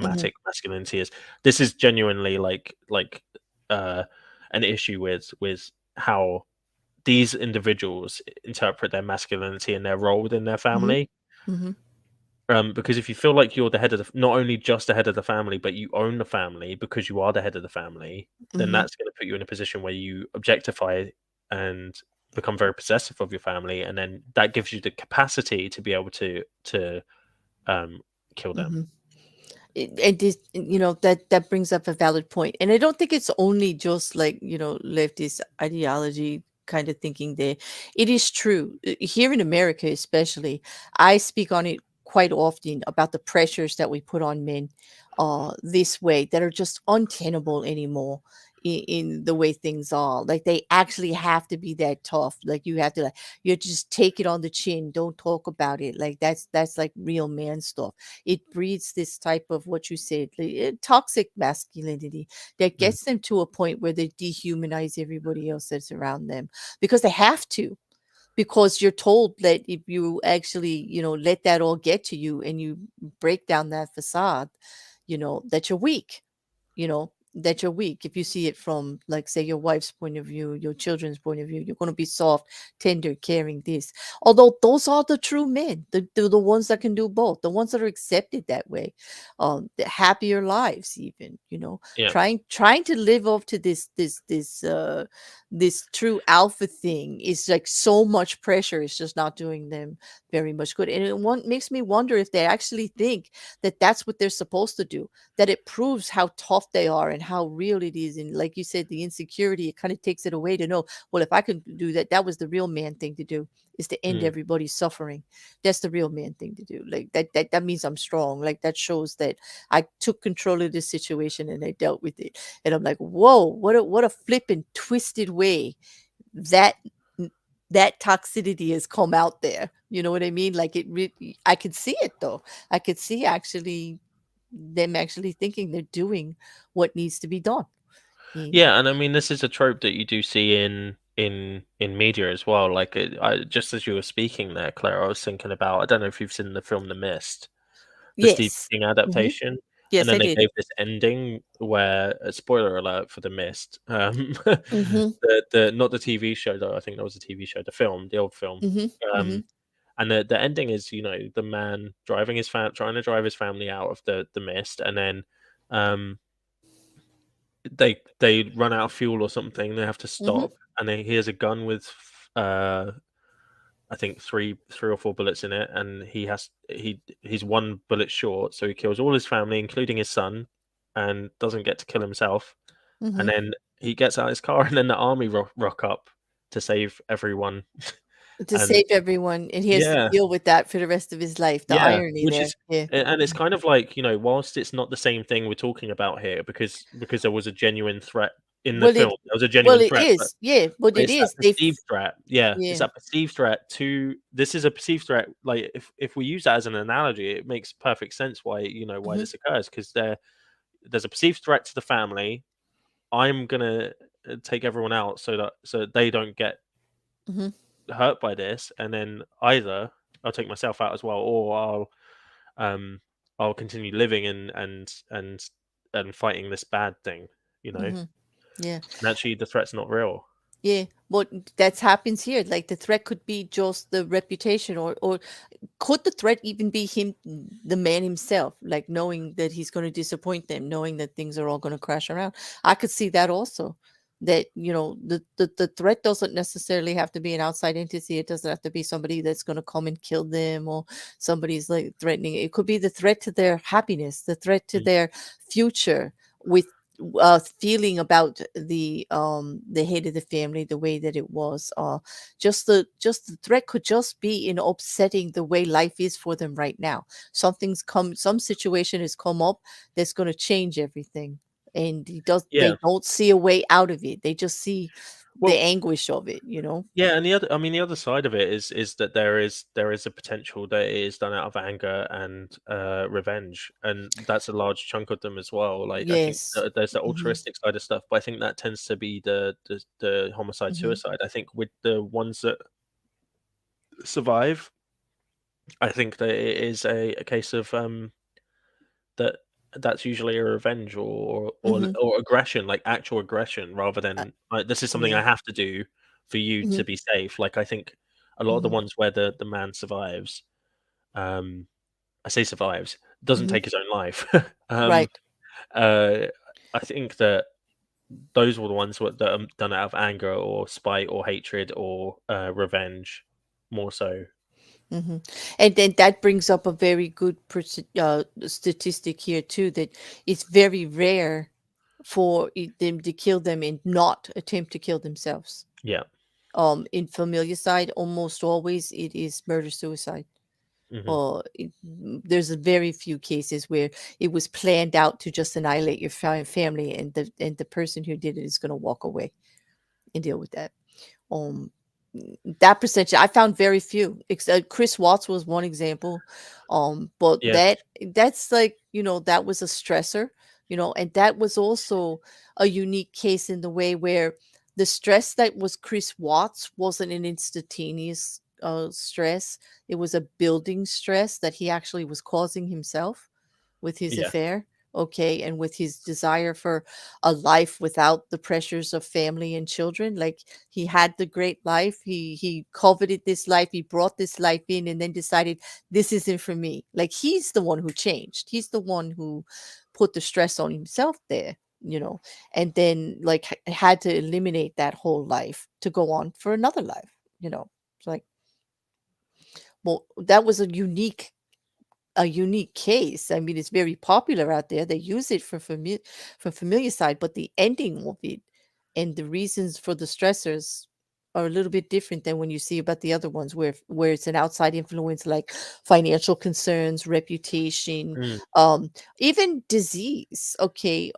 mhm, problematic masculinity is. This is genuinely uh an issue with how these individuals interpret their masculinity and their role within their mhm, family. mhm, Because if you feel like you're the head of not only just the head of the family, but you own the family because you are the head of the family, then mhm, that's going to put you in a position where you objectify and become very possessive of your family, and then that gives you the capacity to be able to um, kill them. mhm. And this, that brings up a valid point, and I don't think it's only just like leftist ideology kind of thinking there. It is true here in America, especially. I speak on it quite often about the pressures that we put on men this way that are just untenable anymore. in the way things are. Like they actually have to be that tough. Like you have to like you just take it on the chin. Don't talk about it. Like that's like real man stuff. It breeds this type of what you said, like, toxic masculinity that Mm. gets them to a point where they dehumanize everybody else that's around them because they have to, because you're told that if you actually, let that all get to you and you break down that facade, that you're weak, that you're weak. If you see it from, like, say, your wife's point of view, your children's point of view, you're going to be soft, tender, caring, this. Although those are the true men, the ones that can do both, the ones that are accepted that way, the happier lives, even, Yeah. trying to live up to this true alpha thing is like so much pressure. It's just not doing them very much good. And makes me wonder if they actually think that that's what they're supposed to do, that it proves how tough they are and how real it is. And like you said, the insecurity, it kind of takes it away to know, well, if I can do that, that was the real man thing to do, is to end Mm. everybody's suffering. That's the real man thing to do. Like that means I'm strong. Like that shows that I took control of this situation and I dealt with it. And I'm like, whoa, what a flippin' twisted way that that toxicity has come out there. You know what I mean? Like I could see it though. I could see actually them actually thinking they're doing what needs to be done. And Yeah, and I mean, this is a trope that you do see in media as well. Like, just as you were speaking there, Claire, I was thinking about. I don't know if you've seen the film The Mist, the Stephen yes. King Hmm. adaptation, and Yes, then I they did. gave this ending where, spoiler alert for The Mist, Hmm. the not the TV show though. I think that was a TV show, the film, the old film. Hmm. Hmm. Um, and the ending is, the man driving trying to drive his family out of the mist, and then um they run out of fuel or something. They have to Hmm. stop, and then he has a gun with uh I think three or four bullets in it, and he's one bullet short, so he kills all his family, including his son, and doesn't get to kill himself. And Hmm. then he gets out his car, and then the army rock up to save everyone. To And save everyone, and he has to yeah, deal with that for the rest of his life. The yeah, irony which there. is Yeah. and it's kind of like, whilst it's not the same thing we're talking about here, because there was a genuine threat in the Well, film. There was a well, genuine it threat, but is. Yeah, but it it's that is. perceived threat. Yeah, it's Yeah. that perceived threat to this is a perceived threat. Like, if we use that as an analogy, it makes perfect sense why, why Hmm. this occurs, because there's a perceived threat to the family. I'm gonna take everyone out so that they don't get Hmm. hurt by this, and then either I'll take myself out as well, or um I'll continue living and fighting this bad thing, Hmm. Yeah. and actually the threat's not real. Yeah, what that happens here. Like the threat could be just the reputation, or could the threat even be him, the man himself, like knowing that he's going to disappoint them, knowing that things are all going to crash around. I could see that also. That the threat doesn't necessarily have to be an outside entity. It doesn't have to be somebody that's going to come and kill them, or somebody's like threatening. It could be the threat to their happiness, the threat to Mm. their future, with feeling about the head of the family the way that it was. Just the threat could just be in upsetting the way life is for them right now. Some situation has come up that's going to change everything, and Yeah. they don't see a way out of it. They just see the Well, anguish of it. yeah, and the other side of it is that there is a potential that it is done out of anger and revenge, and that's a large chunk of them as well. Like, I think Yes. there's the Hmm. altruistic side of stuff, but I think that tends to be the homicide Hmm. suicide. I think with the ones that survive, I think that it is a case of that that's usually a revenge, Hmm. or aggression, like actual aggression, rather uh, than like, this is something yeah. I have to do for you Hmm. to be safe. Like, I think a lot of the Hmm. ones where the man survives, um, I say survives, doesn't Hmm. take his own life. um, Right. uh, I think that those were the ones that are done out of anger or spite or hatred or revenge, more so. Hmm. And then that brings up a very good statistic here too, that it's very rare for them to kill them and not attempt to kill themselves. Yeah. In familiar side, almost always it is murder suicide. Hmm. or there's a very few cases where it was planned out to just annihilate your family, and the person who did it is going to walk away and deal with that. um that percentage I found very few. Chris Watts was one example. But Yeah, that's like, that was a stressor, and that was also a unique case in the way where the stress that was Chris Watts wasn't an instantaneous stress. It was a building stress that he actually was causing himself with his yeah. affair, okay, and with his desire for a life without the pressures of family and children. Like, he had the great life, he coveted this life, he brought this life in, and then decided this isn't for me. Like, he's the one who changed, he's the one who put the stress on himself there, and then, like, had to eliminate that whole life to go on for another life. It's like, well, that was a unique case. I mean, it's very popular out there. They use it for Familicide, but the ending of it and the reasons for the stressors are a little bit different than when you see about the other ones, where it's an outside influence, like financial concerns, reputation, Mm. um, even disease. Okay,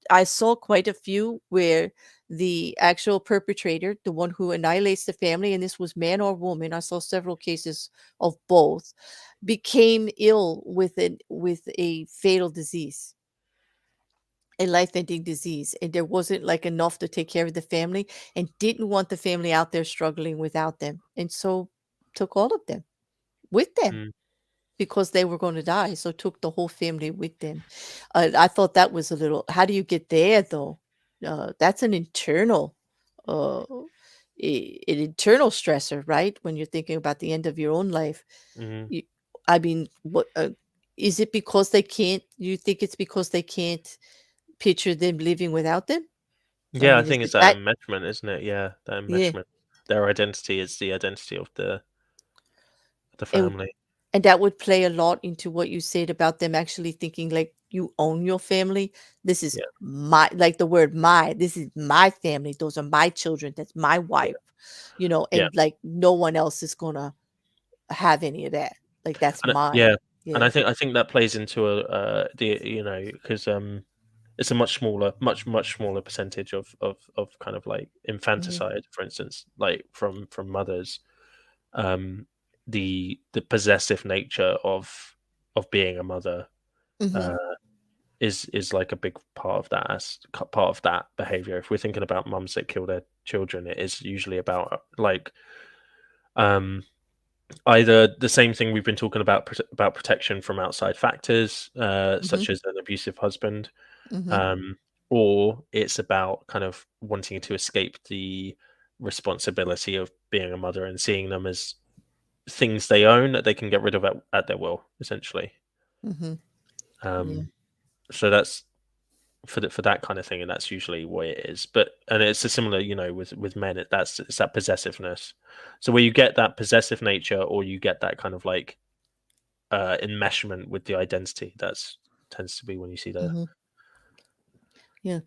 I saw quite a few where the actual perpetrator, the one who annihilates the family, and this was man or woman. I saw several cases of both, became ill with a fatal disease, a life-ending disease, and there wasn't like enough to take care of the family, and didn't want the family out there struggling without them, and so took all of them with them Mm. because they were going to die, so took the whole family with them. I thought that was a little, how do you get there though? That's an internal uh an internal stressor, right? When you're thinking about the end of your own life. Hmm. You, I mean, what is it, because they can't? You think it's because they can't picture them living without them? I Yeah, I mean, is think it it's that that? enmeshment, isn't it? Yeah, that Yeah, enmeshment. Their identity is the identity of the and family. and that would play a lot into what you said about them actually thinking like you own your family. This is Yeah, my, like the word my. This is my family. Those are my children. That's my yeah, wife. yeah. And like no one else is gonna have any of that. Like, that's Yeah, mine. and Yeah. I think that plays into a the because it's a much smaller, much smaller percentage of kind of like Hmm. infanticide, for instance, like from mothers. Um, the possessive nature of being a mother Hmm. uh, is like a big part of that as part of that behavior. If we're thinking about mums that kill their children, it is usually about like um either the same thing we've been talking about protection from outside factors, Hmm. such as an abusive husband, Hmm. um, or it's about kind of wanting to escape the responsibility of being a mother and seeing them as things they own that they can get rid of at their will, essentially. Hmm. Yeah. Um, so that's for that kind of thing, and that's usually what it is. But and it's a similar, with men, it's that possessiveness. So where you get that possessive nature, or you get that kind of like enmeshment with the identity. That's tends to be when you see the. Hmm. Yeah,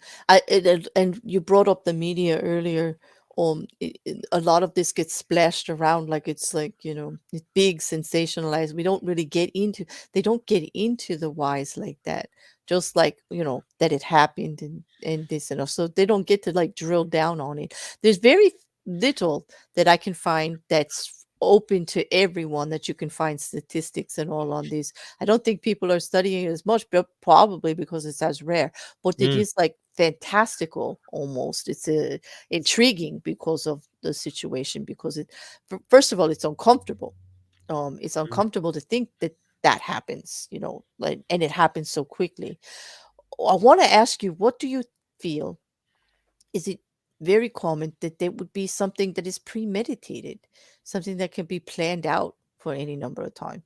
and you brought up the media earlier. A lot of this gets splashed around like it's like, it's big, sensationalized. We don't really get into. They don't get into the whys like that. Just like, that it happened, and this and so they don't get to like drill down on it. There's very little that I can find that's open to everyone, that you can find statistics and all on these. I don't think people are studying it as much, but probably because it's as rare, but it Mm, is like fantastical almost. It's intriguing because of the situation, because first of all, it's uncomfortable. It's mm. uncomfortable to think that that happens, like, and it happens so quickly. I want to ask you, what do you feel? Is it very common that there would be something that is premeditated, something that can be planned out for any number of time?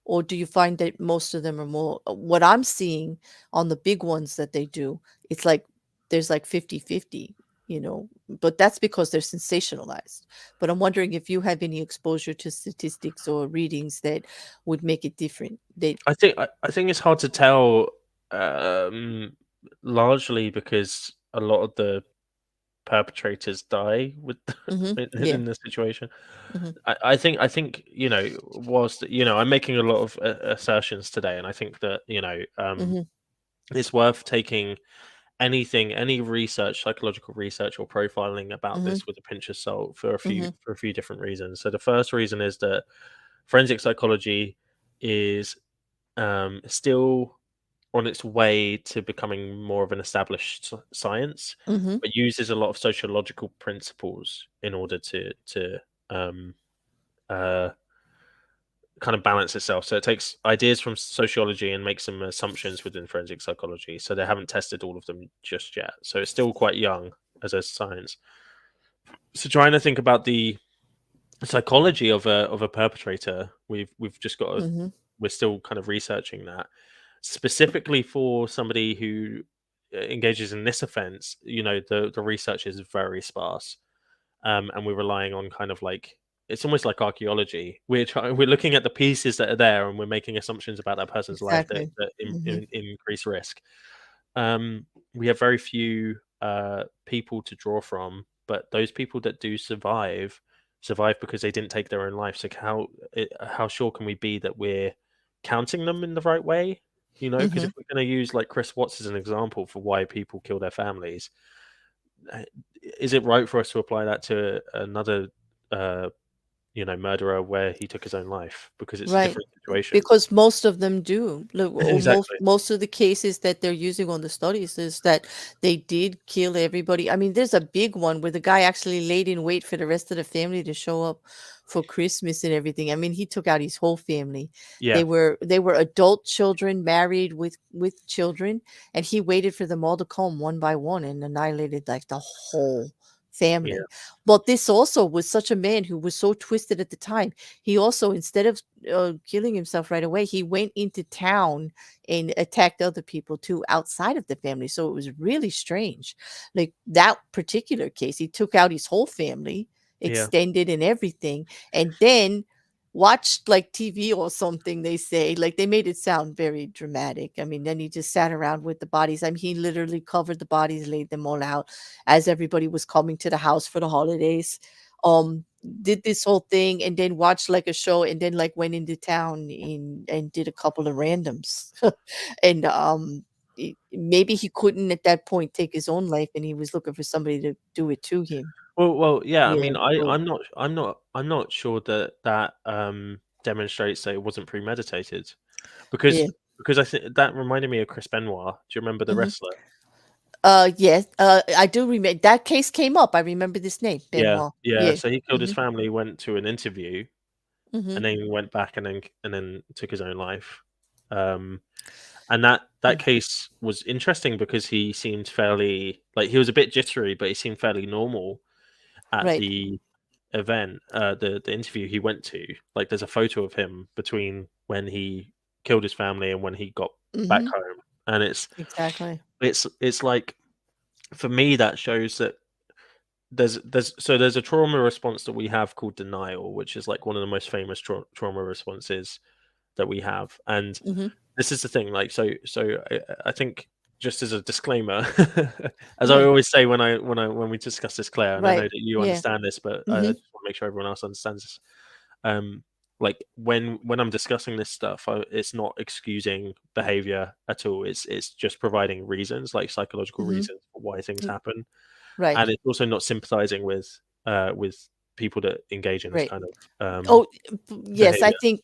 Or do you find that most of them are more, what I'm seeing on the big ones that they do, it's like there's like 50-50, but that's because they're sensationalized. But I'm wondering if you have any exposure to statistics or readings that would make it different. I think it's hard to tell, um, largely because a lot of the perpetrators die with Yeah. in this situation. Mm-hmm. I think whilst I'm making a lot of assertions today, and I think that Mm-hmm. it's worth taking any research, psychological research or profiling about Mm-hmm. this with a pinch of salt for a Mm-hmm. few different reasons. So the first reason is that forensic psychology is still on its way to becoming more of an established science, Mm-hmm. but uses a lot of sociological principles in order to um, uh, kind of balance itself. So it takes ideas from sociology and makes some assumptions within forensic psychology. So they haven't tested all of them just yet. So it's still quite young as a science. So trying to think about the psychology of a perpetrator, we've just got to, Mm-hmm. we're still kind of researching that specifically for somebody who engages in this offense. The research is very sparse, and we're relying on kind of like it's almost like archaeology. We're looking at the pieces that are there, and we're making assumptions about that person's life that Exactly. Mm-hmm. increase risk. We have very few people to draw from, but those people that do survive because they didn't take their own life. So how sure can we be that we're counting them in the right way? Because Mm-hmm. if we're going to use like Chris Watts as an example for why people kill their families, is it right for us to apply that to another murderer where he took his own life because it's a Right. different situation? Because most of them do. Look, or most Exactly. most of the cases that they're using on the studies is that they did kill everybody. I mean, there's a big one where the guy actually laid in wait for the rest of the family to show up for Christmas and everything. I mean, he took out his whole family. Yeah. They were adult children married with children, and he waited for them all to come one by one and annihilated like the whole Yeah. family. But this also was such a man who was so twisted at the time. He also, instead of killing himself right away, he went into town and attacked other people too outside of the family. So it was really strange. Like that particular case, he took out his whole family, Yeah. extended and everything, and then watched like TV or something. They say, like, they made it sound very dramatic. I mean, then he just sat around with the bodies. I mean, he literally covered the bodies, laid them all out as everybody was coming to the house for the holidays. Did this whole thing and then watched like a show and then like went into town and did a couple of randoms. And maybe he couldn't at that point take his own life and he was looking for somebody to do it to him. Well, yeah. I Yeah. mean, But I'm not sure that demonstrates that it wasn't premeditated, yeah. because I think that reminded me of Chris Benoit. Do you remember the Hmm. wrestler? Yes. I do remember that case came up. I remember this name, Yeah, Benoit. yeah. Yeah. So he killed his Hmm. family, went to an interview, Hmm. and then went back and then took his own life. Um, and that case was interesting because he seemed fairly like he was a bit jittery, but he seemed fairly normal at Right. the event, the interview he went to. Like, there's a photo of him between when he killed his family and when he got back Hmm. home, and Exactly. it's like, for me, that shows that there's a trauma response that we have called denial, which is like one of the most famous trauma responses that we have. And Hmm. this is the thing, like, I think, just as a disclaimer, as I Yeah. always say when we discuss this, Claire, and I know Right. that you Yeah. understand this, but I Hmm. just want to make sure everyone else understands this. Like, when I'm discussing this stuff, it's not excusing behavior at all. It's just providing reasons, like psychological Hmm. reasons for why things happen, Right. and it's also not sympathizing with people that engage in this Right. kind of Oh, yes, I behavior. think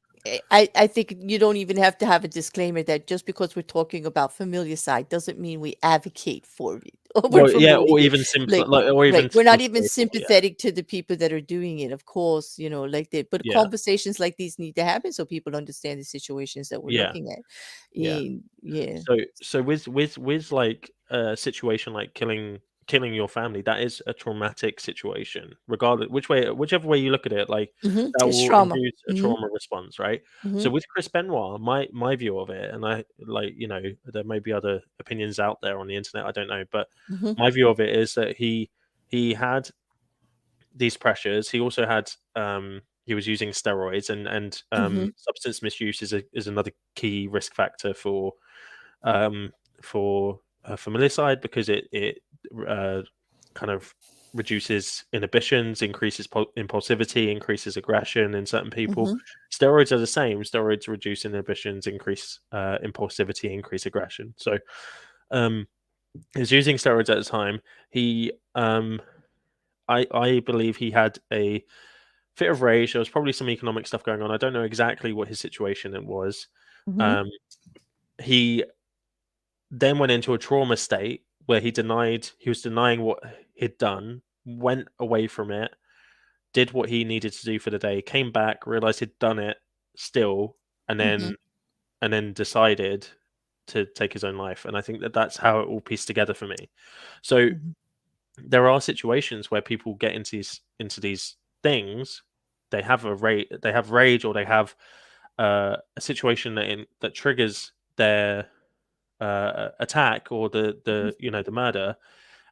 I think you don't even have to have a disclaimer that just because we're talking about familicide doesn't mean we advocate for it or we're Well, yeah, promoting or it. even Like, right, we're feel not even sorry for, yeah, sympathetic to the people that are doing it, of course, like that. But yeah, conversations like these need to happen so people understand the situations that we're yeah, looking at. yeah. Yeah. So with like a situation like killing your family, that is a traumatic situation, regardless whichever way you look at it. Like, that It's will trauma. induce a Hmm. trauma response, right? Hmm. So with Chris Benoit, my view of it, and I like, there may be other opinions out there on the internet, I don't know, but Hmm. my view of it is that he had these pressures. He also had he was using steroids, and Hmm. substance misuse is another key risk factor um, for familicide, because it kind of reduces inhibitions, increases impulsivity, increases aggression in certain people. Mm-hmm. Steroids are the same. Steroids reduce inhibitions, increase impulsivity, increase aggression. So he's using steroids at the time. He I believe he had a fit of rage. There was probably some economic stuff going on. I don't know exactly what his situation it was. Mm-hmm. Um, he then went into a trauma state where he was denying what he'd done, went away from it, did what he needed to do for the day, came back, realized he'd done it still, and Mm-hmm. then decided to take his own life. And I think that that's how it all pieced together for me. So Mm-hmm. there are situations where people get into these things. They have they have rage, or they have a situation that triggers their attack, or the murder,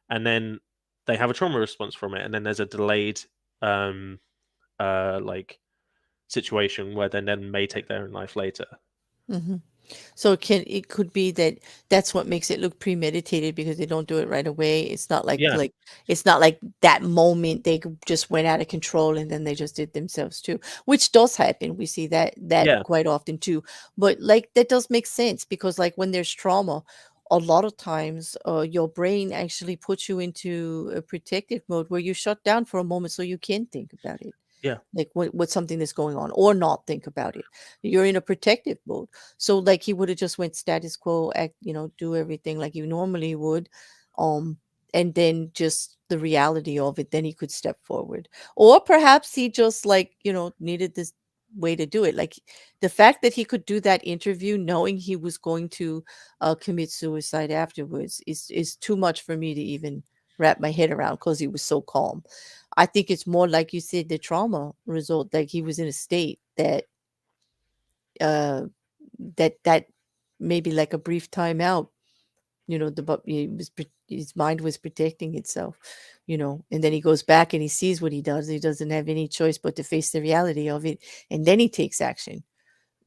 and then they have a trauma response from it, and then there's a delayed um, like situation where they then may take their own life later. Mm-hmm. So it could be that that's what makes it look premeditated because they don't do it right away. It's not Yeah, it's not like that moment just went out of control and then they just did themselves too, which does happen. We see that yeah, quite often too. But like that does make sense because like when there's trauma, a lot of times your brain actually puts you into a protective mode where you shut down for a moment so you can think about it, yeah, like what's something that's going on, or not think about it. You're in a protective mode. So like he would have just went status quo, act, do everything like you normally would, um and then just the reality of it, then he could step forward. Or perhaps he just like needed this way to do it, like the fact that he could do that interview knowing he was going to commit suicide afterwards is too much for me to even wrap my head around because he was so calm. I think it's more like you said, the trauma result, like he was in a state uh that maybe like a brief time out, his mind was protecting itself, and then he goes back and he sees what he does. He doesn't have any choice but to face the reality of it, and then he takes action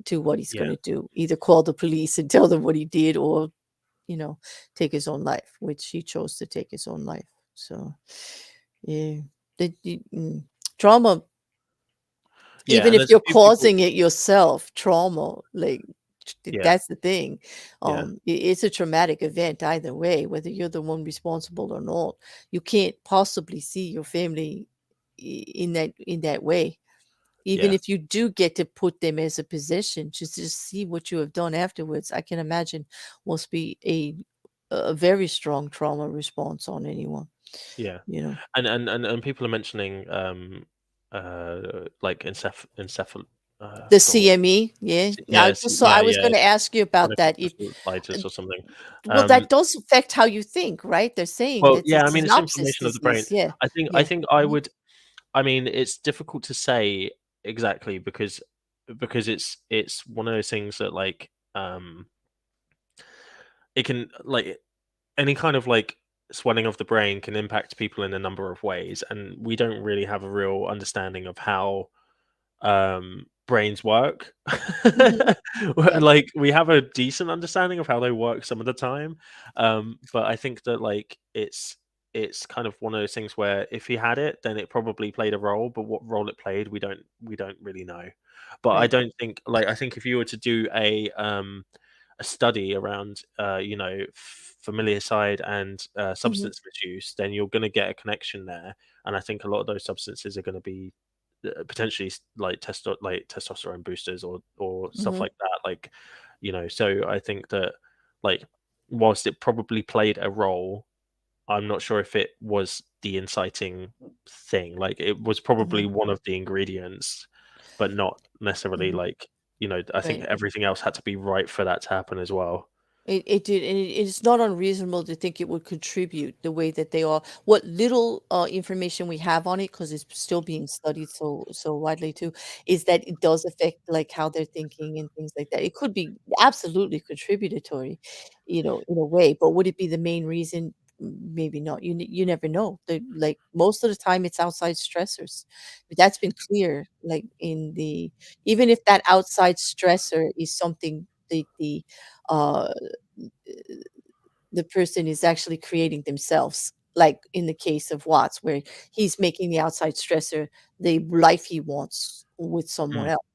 to what he's going yeah, to do, either call the police and tell them what he did, or you know take his own life, which he chose to take his own life. So yeah, trauma, yeah. even And if there's a you're few people. causing it yourself, trauma, like Yeah, that's the thing. yeah, It's a traumatic event either way, whether you're the one responsible or not. You can't possibly see your family in that way. Even yeah, if you do get to put them as a position, just see what you have done afterwards, I can imagine must be a very strong trauma response on anyone. yeah. You know, And people are mentioning like I the forgot what. CME, yeah. Yeah, I yeah, was yeah. going to ask you about Cognitive that. If uh, devices or something. Well, Um, that does affect how you think, right? They're saying well, that the yeah, I mean, it's synopsis inflammation of the brain. disease. Yeah, I yeah. think I Mhm, would. I mean, it's difficult to say exactly because it's one of those things that like it can like any kind of like swelling of the brain can impact people in a number of ways, and we don't really have a real understanding of how brains work. mhm. Yeah. Like we have a decent understanding of how they work some of the time, but I think that like it's kind of one of those things where if he had it, then it probably played a role, but what role it played, we don't really know. But I Right. don't think like I think if you were to do a study around familicide and Mhm, substance misuse, then you're going to get a connection there, and I think a lot of those substances are going to be potentially like testosterone boosters or stuff mhm, like that, like so I think that like whilst it probably played a role, I'm not sure if it was the inciting thing. Like it was probably mhm, one of the ingredients, but not necessarily mhm. like I think Right. everything else had to be right for that to happen as well. It did, and it's not unreasonable to think it would contribute the way that they are. What little information we have on it, because it's still being studied so widely too, is that it does affect like how they're thinking and things like that. It could be absolutely contributory, in a way, but would it be the main reason? Maybe not. You never know. Like most of the time, it's outside stressors. But that's been clear. Like even if that outside stressor is something uh the person is actually creating themselves. like in the case of Watts, where he's making the outside stressor the life he wants with someone Mm. else.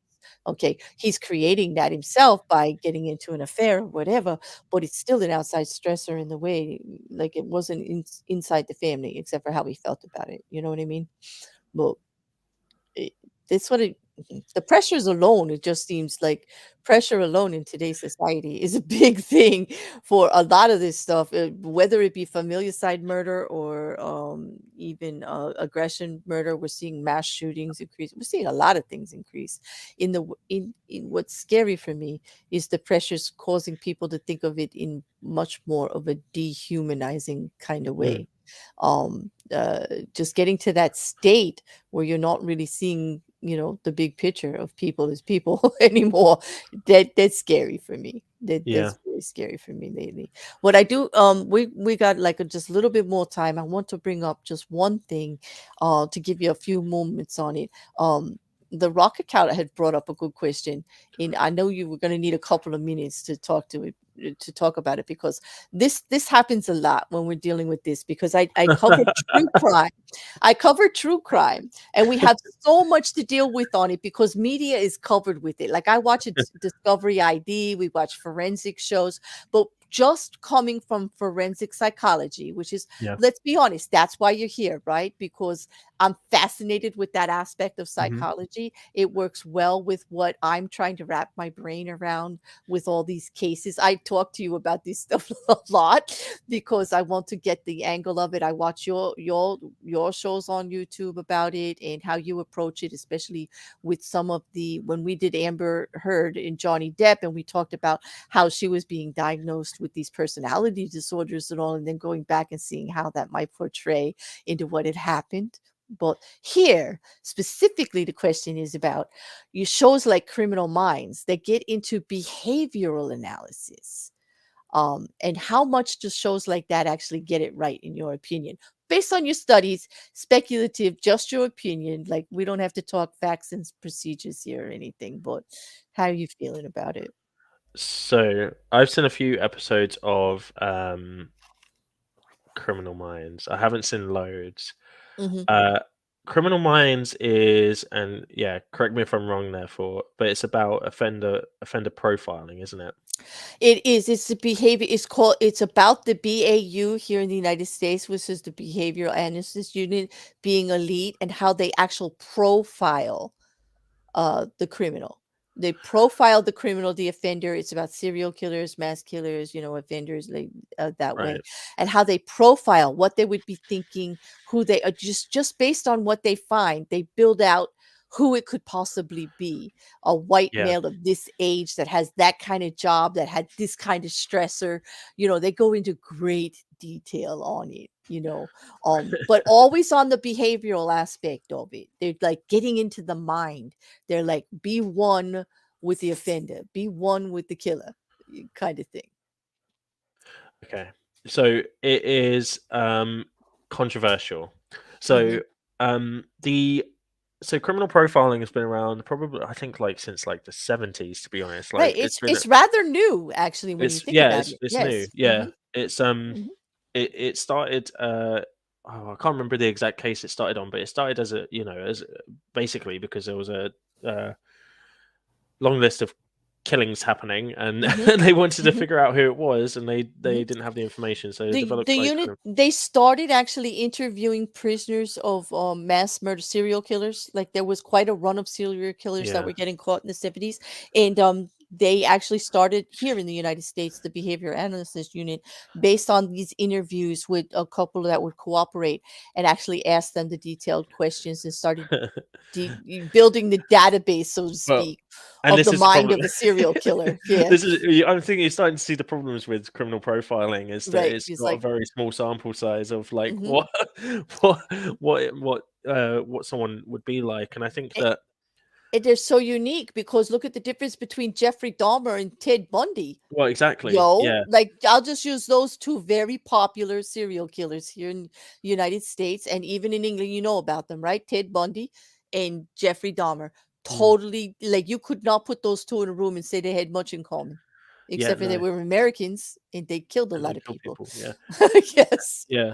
Okay, he's creating that himself by getting into an affair or whatever, but it's still an outside stressor in the way, like it wasn't inside the family, except for how he felt about it. You know what I mean? Well, it, it's what it. The pressures alone, it just seems like pressure alone in today's society is a big thing for a lot of this stuff, whether it be familicide murder or even aggression murder. We're seeing mass shootings increase. We're seeing a lot of things increase. In what's scary for me is the pressures causing people to think of it in much more of a dehumanizing kind of Mm. way. Just getting to that state where you're not really seeing, the big picture of people as people anymore. That's scary for me. Yeah. That's very scary for me lately. What I do, we got like just a little bit more time. I want to bring up just one thing, to give you a few moments on it. The rock account had brought up a good question, and I know you were going to need a couple of minutes to talk to it, to talk about it, because this happens a lot when we're dealing with this, because I cover true crime. I cover true crime, and we have so much to deal with on it because media is covered with it. Like I watch Discovery ID, we watch forensic shows, but just coming from forensic psychology, which is, Yeah. let's be honest, that's why you're here, right? Because I'm fascinated with that aspect of Mhm. psychology. It works well with what I'm trying to wrap my brain around with all these cases. I talk to you about this stuff a lot because I want to get the angle of it. I watch your shows on YouTube about it and how you approach it, especially with some of the, when we did Amber Heard and Johnny Depp, and we talked about how she was being diagnosed with these personality disorders and all, and then going back and seeing how that might portray into what had happened. But here, specifically, the question is about you shows like Criminal Minds that get into behavioral analysis. And how much do shows like that actually get it right, in your opinion? Based on your studies, speculative, just your opinion. Like, we don't have to talk facts and procedures here or anything, but how are you feeling about it? So I've seen a few episodes of Criminal Minds. I haven't seen loads. Mhm. Uh, Criminal Minds is, and yeah, correct me if I'm wrong, therefore, but it's about offender profiling, isn't it? It is. It's the behavior. It's about the BAU here in the United States, which is the Behavioral Analysis Unit, being elite, and how they actual profile the criminal. They profile the criminal, the offender. It's about serial killers, mass killers, offenders, like that way, Right. and how they profile what they would be thinking, who they are, just based on what they find. They build out who it could possibly be. A white Yeah. male of this age that has that kind of job, that had this kind of stressor. They go into great detail on it. But always on the behavioral aspect of it. They're like getting into the mind. They're like, be one with the offender, be one with the killer, kind of thing. Okay. So it is controversial. Mhm. So the so criminal profiling has been around probably, I think, like since like the 70s, to be honest. Right. Like It's rather new, actually, when you think about it. it's new. Yes. Yeah. It's Mhm. it started oh, I can't remember the exact case it started on, but it started as a, as basically because there was a uh, long list of killings happening, and Mhm. they wanted to Mhm. figure out who it was, and they Mhm. didn't have the information, so they The developed like unit, kind of, they started actually interviewing prisoners of mass murder serial killers. Like there was quite a run of serial killers that yeah. were getting caught in the 70s, and they actually started here in the United States the behavior analysis unit based on these interviews with a couple that would cooperate and actually ask them the detailed questions and started building the database, so to Well, speak, and of this the is the mind problem. of a serial killer. Yeah, This is I'm thinking you're starting to see the problems with criminal profiling is that right. it's It's got a like, very small sample size of like mhm. what what someone would be like, and I think that, And they're so unique because look at the difference between Jeffrey Dahmer and Ted Bundy. well, exactly, Yo, yeah. like I'll just use those two very popular serial killers here in the United States and even in England. You know about them, right? Ted Bundy and Jeffrey Dahmer. Mm. Totally, like you could not put those two in a room and say they had much in common, Yeah, except for they no, were Americans and they killed a and they lot of kill people. people, yeah. Yes. Yeah.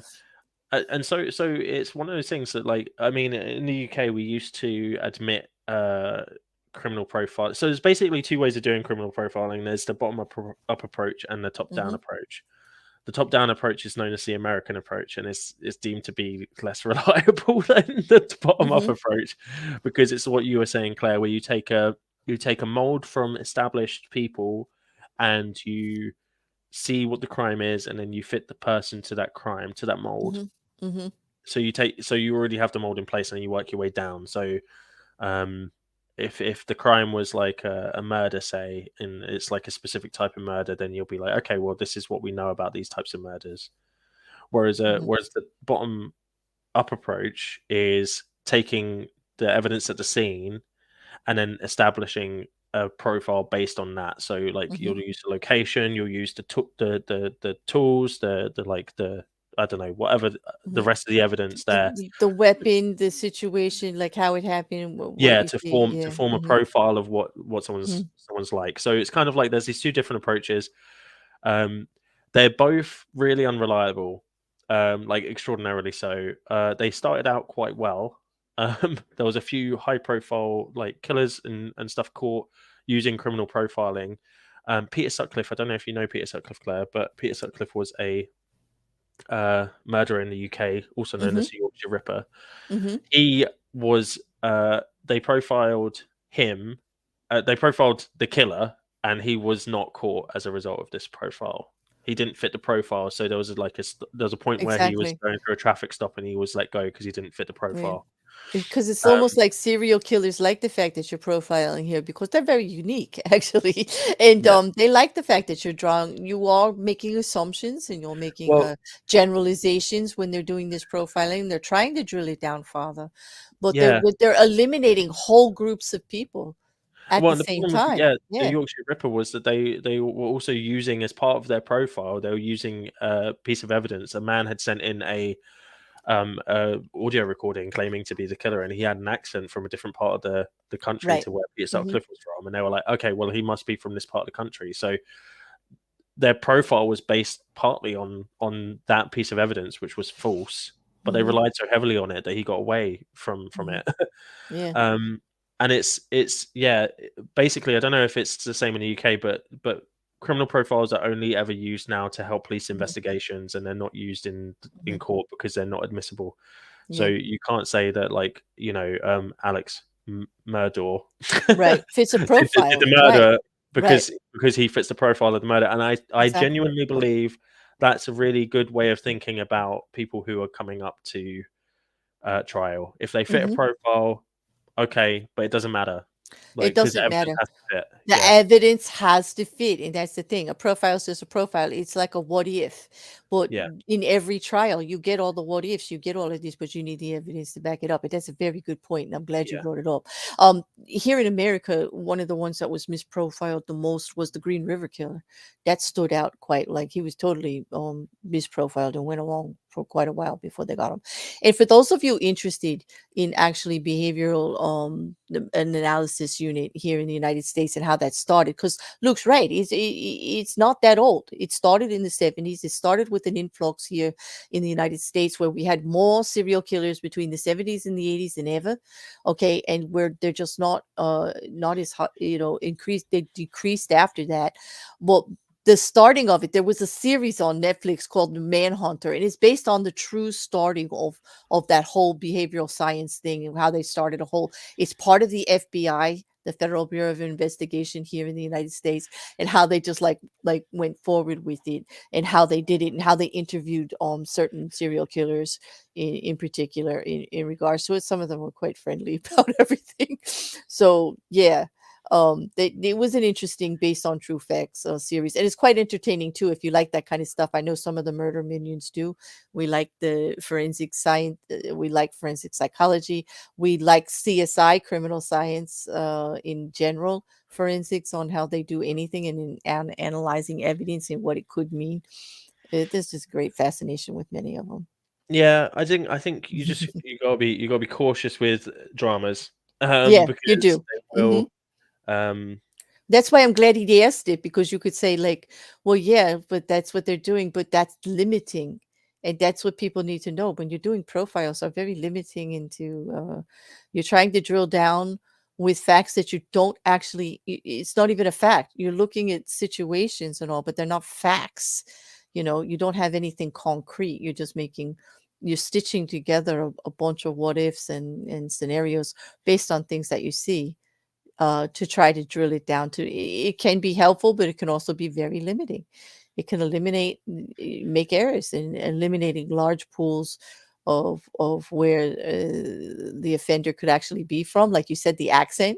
and so it's one of those things that, like, I mean, in the UK we used to admit criminal profile. So there's basically two ways of doing criminal profiling. There's the bottom up approach and the top down Mm-hmm. approach. The top down approach is known as the American approach, and it's deemed to be less reliable than the bottom up Mm-hmm. approach, because it's what you were saying, Claire, where you take a mold from established people, and you see what the crime is, and then you fit the person to that crime, to that mold. Mm-hmm. Mm-hmm. So you already have the mold in place, and you work your way down. So um, if the crime was like a murder, say, and it's like a specific type of murder, then you'll be like, okay, well, this is what we know about these types of murders. Whereas Mm-hmm. whereas the bottom up approach is taking the evidence at the scene and then establishing a profile based on that. So like Mm-hmm. you'll use the location, you'll use the tools, the like the I don't know, whatever the Mm-hmm. rest of the evidence there. The weapon, the situation, like how it happened, what Yeah, you see. to Yeah. form a Mm-hmm. profile of what Mm-hmm. someone's like. So it's kind of like there's these two different approaches. Um, they're both really unreliable, like extraordinarily so. They started out quite well. There was a few high profile like killers and stuff caught using criminal profiling. Peter Sutcliffe, I don't know if you know Peter Sutcliffe, Claire, but Peter Sutcliffe was a murderer in the UK, also known Mm-hmm. as the Yorkshire Ripper. Mm-hmm. He was they profiled him, they profiled the killer, and he was not caught as a result of this profile. He didn't fit the profile, so there was there was a point where he was Exactly. going through a traffic stop and he was let go because he didn't fit the Yeah. profile. Because it's Um, almost like serial killers like the fact that you're profiling here because they're very unique, actually. And yeah. they like the fact that you are making assumptions and you're making Well, generalizations when they're doing this profiling. They're trying to drill it down farther, but yeah. they're eliminating whole groups of people at Well, the and the same problem with time. the Yeah. Yorkshire Ripper was that they were also using, as part of their profile, they were using a piece of evidence. A man had sent in a audio recording claiming to be the killer, and he had an accent from a different part of the country Right. to where Peter Hmm. Sutcliffe was from, and they were like, okay, well, he must be from this part of the country. So their profile was based partly on that piece of evidence, which was false, but they Hmm. relied so heavily on it that he got away from Hmm. it. Yeah. um, and it's yeah, basically, I don't know if it's the same in the UK, but criminal profiles are only ever used now to help police Hmm. investigations, and they're not used Hmm. in court because they're not admissible. So Yeah. you can't say that, like, Alex Murdaugh Right. Fits a did profile. the Right. murder Right. because he fits the profile of the murder. And I Exactly. genuinely believe that's a really good way of thinking about people who are coming up to trial. If they fit a Hmm. profile, okay, but it doesn't matter, like, It because the doesn't evidence matter. has to fit. The Yeah, evidence has to fit, and that's the thing. A profile is just a profile. It's like a what if. But yeah, in every trial, you get all the what ifs, you get all of this, but you need the evidence to back it up. And that's a very good point, and I'm glad you yeah, brought it up. Here in America, one of the ones that was misprofiled the most was the Green River Killer. That stood out quite like he was totally misprofiled and went along for quite a while before they got him. And for those of you interested in actually behavioral an analysis unit here in the United States and how that started. Because Luke's right, it's not that old. It started in the 70s. It started with an influx here in the United States where we had more serial killers between the 70s and the 80s than ever. Okay, and where they're just not as hot, increased. They decreased after that, but the starting of it, there was a series on Netflix called Manhunter, and it's based on the true starting of that whole behavioral science thing and how they started a whole. It's part of the FBI, the Federal Bureau of Investigation here in the United States, and how they just like went forward with it and how they did it and how they interviewed certain serial killers in particular in regards to it. Some of them were quite friendly about everything. So yeah, it was an interesting based on true facts series, and it's quite entertaining too if you like that kind of stuff. I know some of the murder minions do. We like the forensic science, we like forensic psychology, we like CSI, criminal science in general, forensics on how they do anything and analyzing evidence and what it could mean. There's just great fascination with many of them. yeah. I think you gotta be cautious with dramas, Yeah, you because do. they Hmm. will. Um, That's why I'm glad he asked it, because you could say like, well, yeah, but that's what they're doing, but that's limiting. And that's what people need to know. When you're doing profiles, are very limiting into you're trying to drill down with facts that you don't actually, it's not even a fact. You're looking at situations and all, but they're not facts. You don't have anything concrete. You're stitching together a bunch of what ifs and scenarios based on things that you see, to try to drill it down to. It can be helpful, but it can also be very limiting. It can make errors in eliminating large pools of where the offender could actually be from. Like you said, the accent.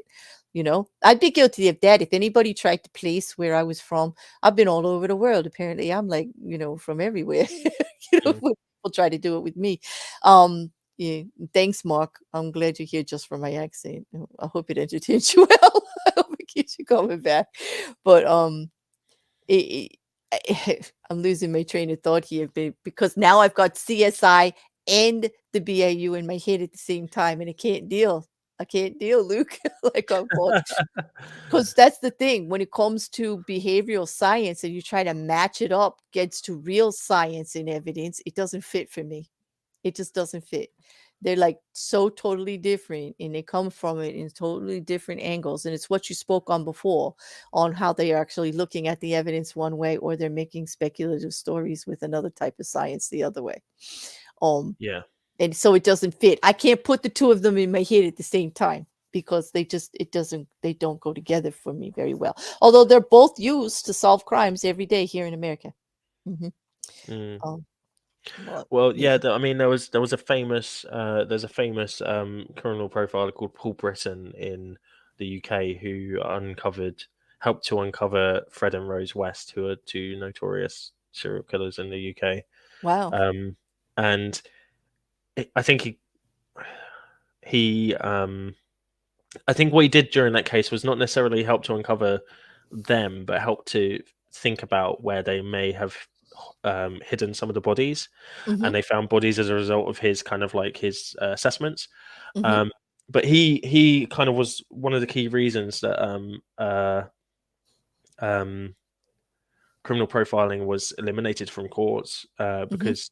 I'd be guilty of that if anybody tried to place where I was from. I've been all over the world. Apparently, I'm like, from everywhere. Mm. When people try to do it with me. Yeah, thanks, Mark. I'm glad you're here just for my accent. I hope it entertains you well. I hope it keeps you coming back. But it, I'm losing my train of thought here, because now I've got CSI and the BAU in my head at the same time, and I can't deal. Luke. Like I'm because that's the thing when it comes to behavioral science, and you try to match it up against to real science and evidence, it doesn't fit for me. It just doesn't fit. They're like so totally different, and they come from it in totally different angles. And it's what you spoke on before, on how they are actually looking at the evidence one way, or they're making speculative stories with another type of science the other way. Yeah. And so it doesn't fit. I can't put the two of them in my head at the same time, because they don't go together for me very well. Although they're both used to solve crimes every day here in America. Mm-hmm. Mm. Well, Yeah, I mean, there was a famous there's a famous criminal profiler called Paul Britton in the UK who helped to uncover Fred and Rose West, who are two notorious serial killers in the UK. wow. And I think he I think what he did during that case was not necessarily help to uncover them, but help to think about where they may have hidden some of the bodies, Mm-hmm. and they found bodies as a result of his kind of like his assessments. Mm-hmm. But he kind of was one of the key reasons that um, criminal profiling was eliminated from courts, Mm-hmm. because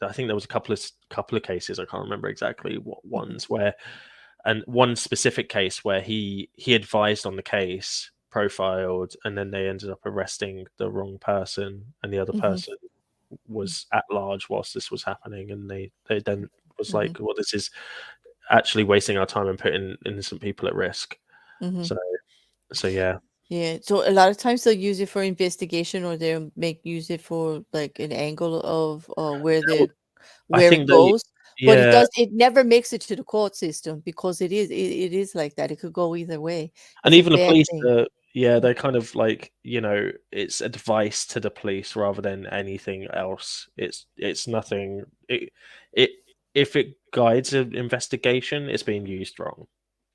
I think there was a couple of cases, I can't remember exactly what Mm-hmm. ones, where, and one specific case where he advised on the case, profiled, and then they ended up arresting the wrong person, and the other Mm-hmm. person was at large whilst this was happening, and they then was Mm-hmm. like, well, this is actually wasting our time and putting innocent people at risk. Mm-hmm. So yeah. Yeah. So a lot of times they'll use it for investigation, or they'll use it for like an angle of I where it think they, goes. But yeah, it never makes it to the court system, because it is like that. It could go either way. and It's a even the bad police, thing. they're kind of like, it's advice to the police rather than anything else. It's nothing. It if it guides an investigation, it's being used wrong.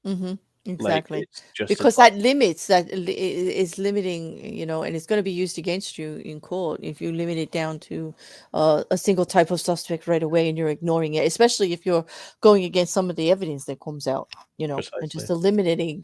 Mhm. Like, Exactly. it's just Because advice. is limiting, and it's going to be used against you in court if you limit it down to a single type of suspect right away, and you're ignoring it, especially if you're going against some of the evidence that comes out, and Precisely. just eliminating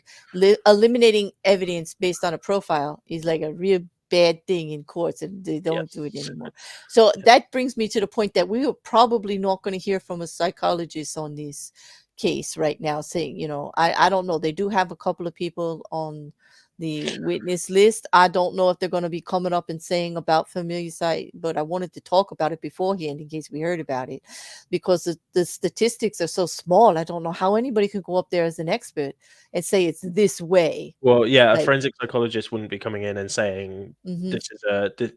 evidence based on a profile is like a real bad thing in courts, and they don't do it Yes. anymore. So that brings me to the point that we are probably not going to hear from a psychologist on this case right now, saying, I don't know. They do have a couple of people on the witness list. I don't know if they're going to be coming up and saying about Familicide, but I wanted to talk about it beforehand in case we heard about it, because the statistics are so small. I don't know how anybody could go up there as an expert and say it's this way. Well, yeah, a Like, forensic psychologist wouldn't be coming in and saying mm-hmm, this is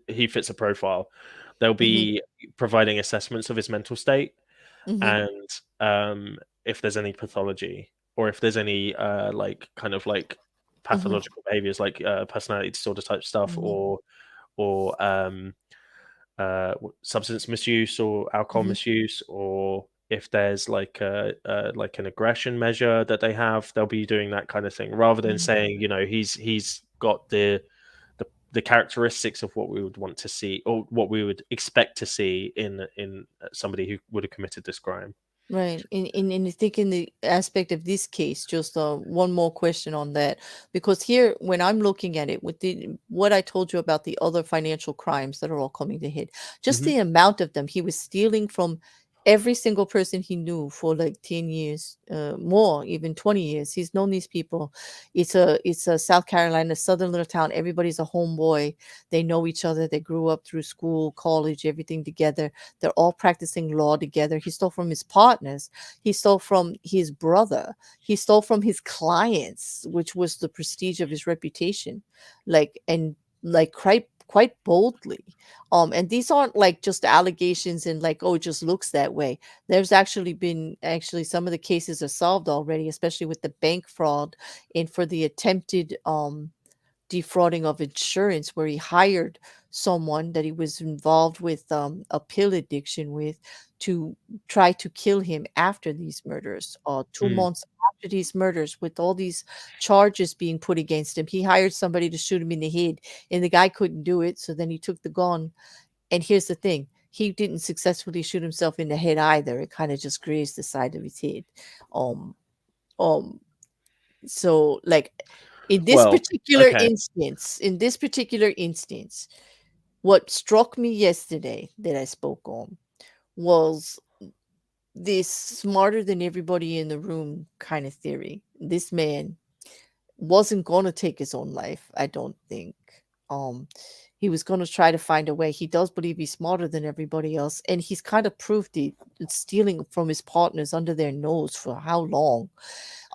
he fits a profile. They'll mm-hmm, be providing assessments of his mental state, mm-hmm, and if there's any pathology, or if there's any like kind of like mm-hmm, pathological behaviors, like personality disorder type stuff, mm-hmm, or substance misuse or alcohol mm-hmm, misuse, or if there's like like an aggression measure that they have, they'll be doing that kind of thing, rather than mm-hmm. saying, he's got the characteristics of what we would want to see, or what we would expect to see in somebody who would have committed this crime. Right. I think in the aspect of this case, just one more question on that, because here, when I'm looking at it with what I told you about the other financial crimes that are all coming to head, just Hmm. the amount of them, he was stealing from every single person he knew for like 10 years, more, even 20 years. He's known these people. It's a South Carolina, southern little town. Everybody's a homeboy. They know each other. They grew up through school, college, everything together. They're all practicing law together. He stole from his partners. He stole from his brother. He stole from his clients, which was the prestige of his reputation. Like quite boldly. And these aren't like just allegations and like, oh, it just looks that way. There's actually some of the cases are solved already, especially with the bank fraud and for the attempted defrauding of insurance, where he hired someone that he was involved with a pill addiction with to try to kill him after these murders. 2 months after these murders, with all these charges being put against him, he hired somebody to shoot him in the head, and the guy couldn't do it. So then he took the gun. And here's the thing. He didn't successfully shoot himself in the head either. It kind of just grazed the side of his head. Um, um, so like Well, okay. in this particular instance, what struck me yesterday that I spoke on was this smarter than everybody in the room kind of theory. This man wasn't going to take his own life, I don't think. Um, he was going to try to find a way. He does believe he's smarter than everybody else, and he's kind of proved it, stealing from his partners under their nose for how long,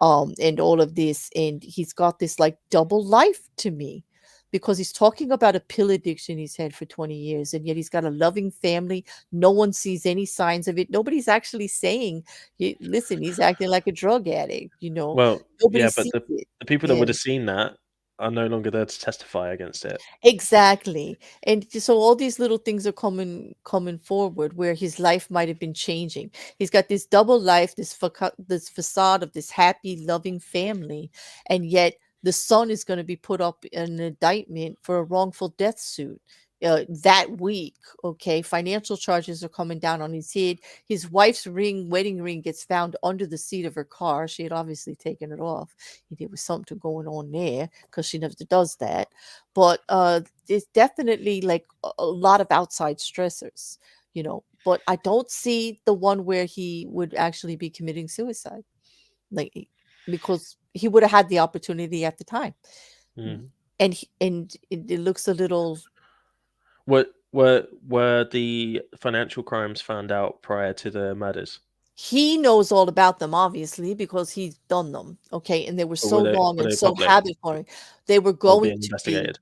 and all of this. And he's got this like double life to me, because he's talking about a pill addiction he's had for 20 years, and yet he's got a loving family. No one sees any signs of it. Nobody's actually saying, listen, he's acting like a drug addict, Well, nobody yeah, but sees it. the people that Yeah. would have seen that are no longer there to testify against it. Exactly. And so all these little things are coming forward, where his life might have been changing. He's got this double life, this facade of this happy, loving family, and yet the son is going to be put up in an indictment for a wrongful death suit that week. Okay, financial charges are coming down on his head. His wife's wedding ring, gets found under the seat of her car. She had obviously taken it off. There was something going on there, because she never does that. But there's definitely like a lot of outside stressors, but I don't see the one where he would actually be committing suicide, like because he would have had the opportunity at the time. Mm. And it looks a little. Were the financial crimes found out prior to the murders, He knows all about them, obviously, because he's done them. Okay. And they were or so long were and they so public habit forming. They were or going being to be. investigated?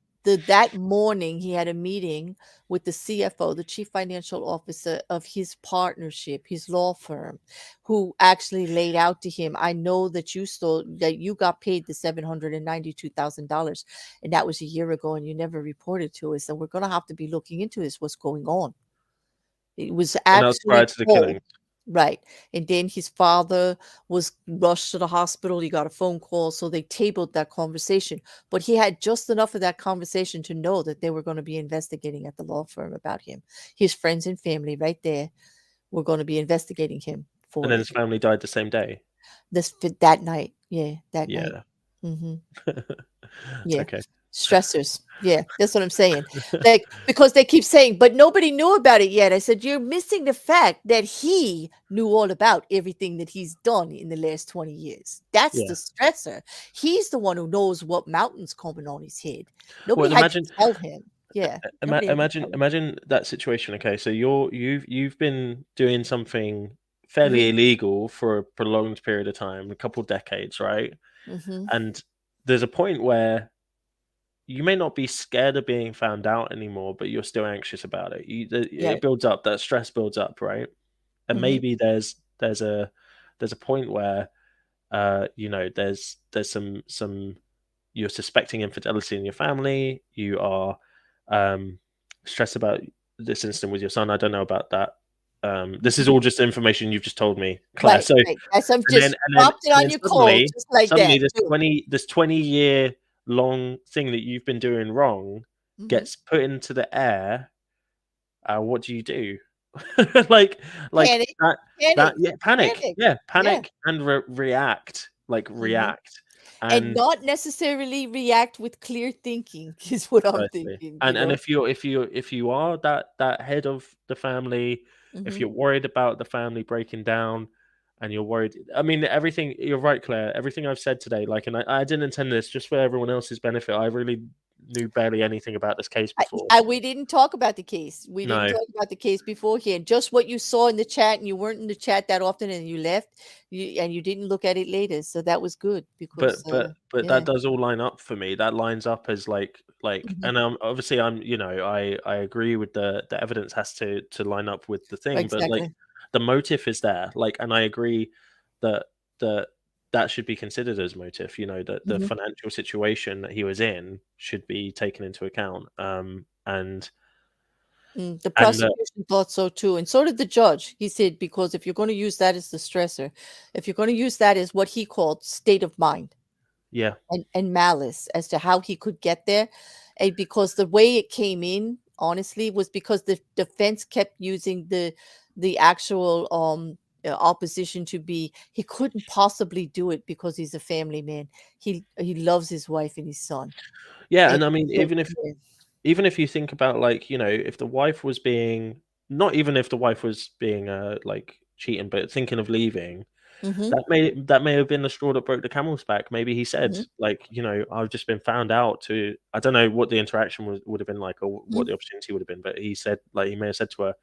That morning, he had a meeting with the CFO, the chief financial officer of his partnership, his law firm, who actually laid out to him, I know that you got paid the $792,000. And that was a year ago, and you never reported to us. And we're going to have to be looking into this. What's going on? It was And that was prior actually to the told. killing. Right. And then his father was rushed to the hospital. He got a phone call. So they tabled that conversation. But he had just enough of that conversation to know that they were going to be investigating at the law firm about him. His friends and family right there were going to be investigating him And for then it. his family died the same day. That night. Yeah, that night. Yeah. Hmm. Yeah. Okay. Stressors. Yeah, that's what I'm saying. Like, because they keep saying, but nobody knew about it yet. I said, you're missing the fact that he knew all about everything that he's done in the last 20 years. That's the Yeah. stressor. He's the one who knows what mountain's coming on his head. Well, Nobody and had to tell him. Yeah. Nobody had to tell him. imagine that situation. Okay, so you've been doing something fairly Hmm. illegal for a prolonged period of time, a couple decades, right? Hmm. And there's a point where you may not be scared of being found out anymore, but you're still anxious about it. Yeah. It builds up. That stress builds up, right? And Hmm. maybe there's a point where there's some you're suspecting infidelity in your family. You are stressed about this incident with your son. I don't know about that. This is Hmm. all just information you've just told me, Claire. Right. So Right. As I'm and then just and then dropped it and on then your cold, just like suddenly that. this Too. 20-year long thing that you've been doing wrong Hmm. gets put into the air. What do you do? like Panic, that panic, yeah, panic, panic. yeah, Yeah. panic and react, like Hmm. react. And And not necessarily react with clear thinking is what I'm precisely. thinking, And if you are that head of the family, if Hmm. you're worried about the family breaking down, and you're worried, I mean, everything, you're right, Claire. Everything I've said today, like, and I didn't intend this just for everyone else's benefit. I really knew barely anything about this case before. We didn't talk about the case. We didn't No, talk about the case beforehand. Just what you saw in the chat, and you weren't in the chat that often, and you left, and you didn't look at it later. So that was good because, but yeah. that does all line up for me. That lines up as Mhm. and obviously I'm, I agree with the evidence has to line up with the thing, but like Exactly. the motive is there, like, and I agree that that that should be considered as motive. That the Mhm. financial situation that he was in should be taken into account. The And prosecution thought so too, and so did the judge. He said, because if you're going to use that as the stressor, if you're going to use that as what he called state of mind yeah, and malice as to how he could get there, and because the way it came in, honestly, was because the defense kept using the actual opposition to be, he couldn't possibly do it because he's a family man. He loves his wife and his son. yeah, And and I mean, so, even if you think about, like, if the wife was being, not even if the wife was being like cheating, but thinking of leaving, hmm that may have been the straw that broke the camel's back. Maybe he said, hmm like, I've just been found out to, I don't know what the interaction would have been like, or what hmm the opportunity would have been, but he said, like, he may have said to her,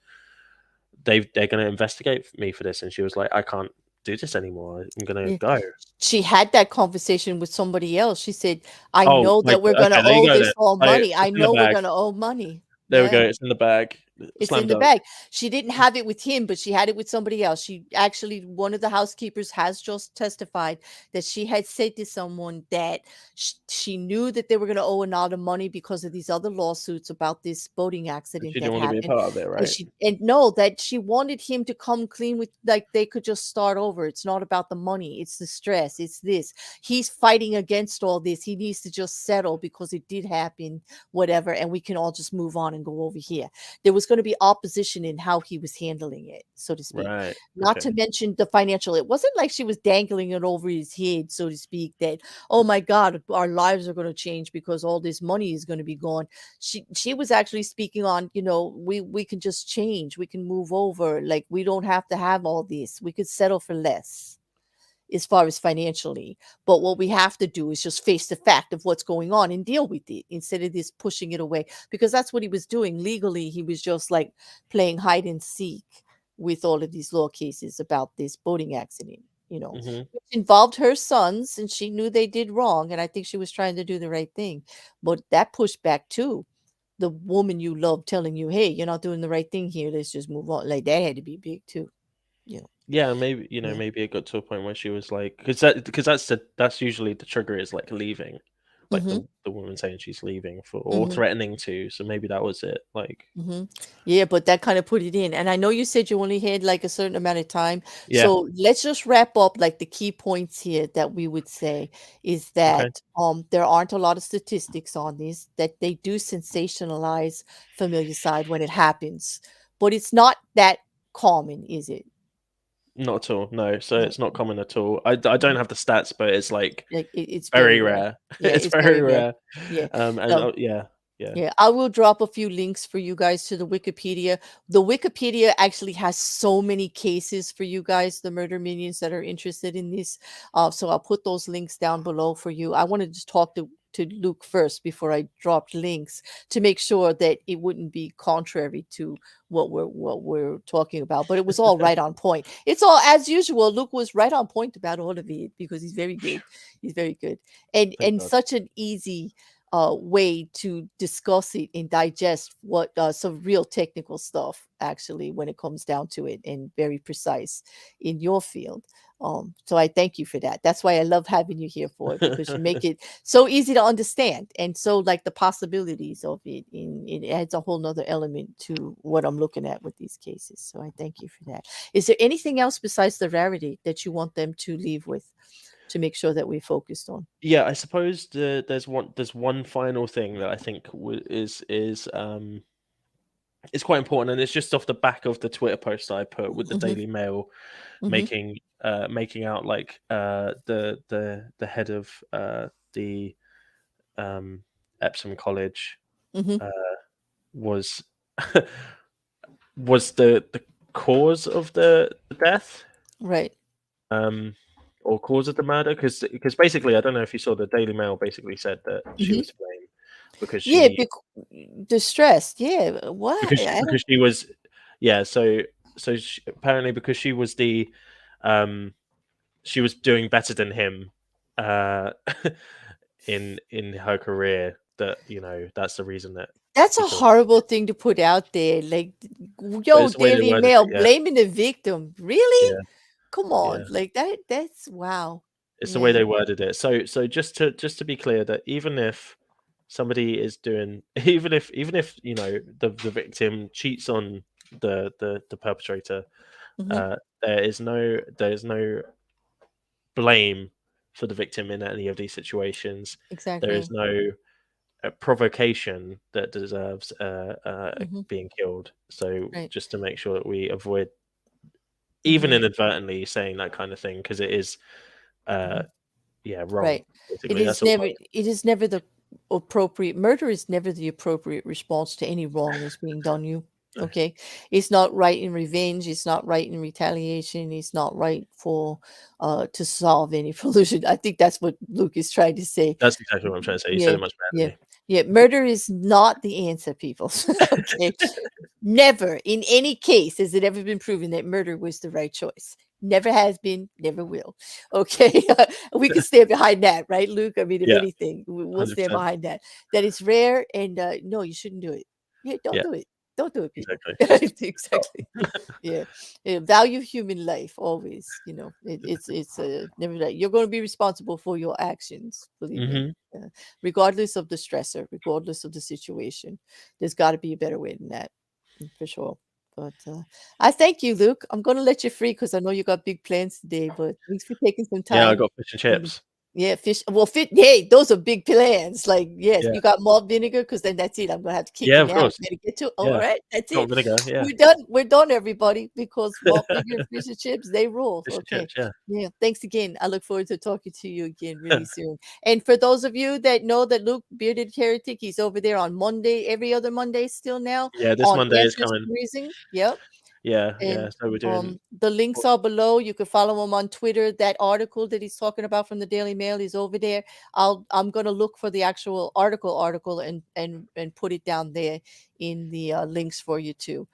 they're going to investigate me for this, and she was like, I can't do this anymore, I'm going to Yeah. go. She had that conversation with somebody else. She said, I Oh, know like, that we're okay, gonna there you owe go this then. all money. I It's in the know we're bag. gonna owe money. There we go. Yeah. It's in the bag. It's Slam in the dunk. bag. She didn't have it with him, but she had it with somebody else. She actually, one of the housekeepers has just testified that she had said to someone that she knew that they were going to owe a lot of money because of these other lawsuits about this boating But accident she that didn't want to be a happened. part of it, And right? no, that she wanted him to come clean with, like, they could just start over. It's not about the money. It's the stress. It's this. He's fighting against all this. He needs to just settle because it did happen, whatever. And we can all just move on and go over here. There was going to be opposition in how he was handling it, so to speak. Right. Not Okay. to mention the financial. It wasn't like she was dangling it over his head, so to speak, that, oh my God, our lives are going to change because all this money is going to be gone. She was actually speaking on, we can just change, we can move over, like, we don't have to have all this. We could settle for less as far as financially. But what we have to do is just face the fact of what's going on and deal with it instead of this pushing it away, because that's what he was doing legally. He was just like playing hide and seek with all of these law cases about this boating accident, Hmm. which involved her sons, and she knew they did wrong. And I think she was trying to do the right thing. But that pushed back too. The woman you love telling you, hey, you're not doing the right thing here. Let's just move on. Like, that had to be big too. You know. Yeah, maybe Yeah. maybe it got to a point where she was like, because that's usually the trigger, is like leaving, like Mm-hmm. the woman saying she's leaving for, or Mm-hmm. threatening to. So maybe that was it. Like, Mhm. Yeah, but that kind of put it in. And I know you said you only had like a certain amount of time. yeah, So let's just wrap up like the key points here that we would say is okay, that there aren't a lot of statistics on this, that they do sensationalize familicide when it happens. But it's not that common, is it? not at all. No, so No. it's not common at all. I don't Mhm. have the stats, but it's like Like, it's very very rare. rare. Yeah, It's it's very very rare. rare. Yeah. And So yeah, yeah, yeah, I will drop a few links for you guys to the Wikipedia. The Wikipedia actually has so many cases for you guys, the murder minions that are interested in this. So I'll put those links down below for you. I wanted to talk to Luke first before I dropped links to make sure that it wouldn't be contrary to what we're talking about. But it was all right on point. It's all as usual. Luke was right on point about all of it because he's very good. He's very good, thank and God. such an easy way to discuss it and digest what some real technical stuff actually when it comes down to it, and very precise in your field. So I thank you for that. That's why I love having you here for it, because you make it so easy to understand, and so like the possibilities of it, in it adds a whole nother element to what I'm looking at with these cases. So I thank you for that. Is there anything else besides the rarity that you want them to leave with, to make sure that we focused on? Yeah, I suppose there's one final thing that I think is it's quite important, and it's just off the back of the Twitter post I put with the Mm-hmm. Daily Mail Mm-hmm. making out like the head of the Epsom College Mm-hmm. uh, was was the cause of the death, Right. or cause of the murder, because basically, I don't know if you saw, the Daily Mail basically said that she Mm-hmm. was to blame because Yeah, she distressed. Yeah. Why? I don't. because she was, yeah, apparently because she was she was doing better than him uh in her career, that that's the reason that That's he a killed. horrible thing to put out there. Like, But yo, it's the way they Daily worded Mail it. Yeah, blaming the victim. Really? yeah, Come on. yeah. Like that's wow. It's the way Yeah. they worded it. So just to be clear, that even if somebody is doing, even if the victim cheats on the perpetrator, Mm-hmm. there is no blame for the victim in any of these situations. There is Exactly. no provocation that deserves Mm-hmm. being killed. So Right. just to make sure that we avoid even Mm-hmm. inadvertently saying that kind of thing, because it is uh, Mm-hmm. wrong. Right. It Basically, is that's all. never. It is never the appropriate. Murder is never the appropriate response to any wrong that's being done you. No. Okay, it's not right in revenge. It's not right in retaliation. It's not right for to solve any pollution. I think that's what Luke is trying to say. That's exactly what I'm trying to say. You said Yeah, it much better yeah, than yeah. Murder is not the answer, people. Okay, never in any case has it ever been proven that murder was the right choice. Never has been, never will. Okay, we can me. stand behind that, right, Luke? I mean, if Yeah, anything, we'll stand 100%. behind that. That it's rare, and no, you shouldn't do it. Yeah, don't Yeah, do it. Don't do it, people. exactly. Just stop. Exactly. Yeah. Yeah, value human life always. It's never that you're going to be responsible for your actions. Believe me. Hmm. Regardless of the stressor, regardless of the situation, there's got to be a better way than that, for sure. But I thank you, Luke. I'm going to let you free because I know you got big plans today. But thanks for taking some Yeah, I time. got fish and And chips. yeah, fish. Well, fit. Hey, those are big plans. Like, yes, Yeah, you got malt vinegar because then that's it. I'm gonna have to kick yeah, you of now. course. Better get to. All Yeah, right, that's not it. vinegar. Yeah, We're done. We're done, everybody. Because malt vinegar and fish and chips, they rule. fish and Okay. chips. Yeah, Yeah. Thanks again. I look forward to talking to you again really soon. And for those of you that know that Luke Bearded Heretic, he's over there on Monday, every other Monday still now yeah. This on Monday is Answers coming. to Reason. Yep. Yeah, yeah. And So we're doing. the links are below. You can follow him on Twitter. That article that he's talking about from the Daily Mail is over there. I'm gonna look for the actual article and put it down there in the links for you too.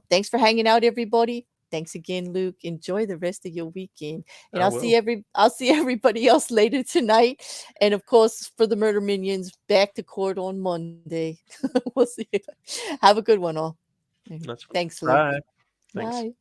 Thanks for hanging out, everybody. Thanks again, Luke. Enjoy the rest of your weekend, and I will. I'll see everybody else later tonight. And of course, for the Murder Minions, back to court on Monday. We'll see you. Have a good one, all. That's Thanks, Luke. bye. Thanks. Bye.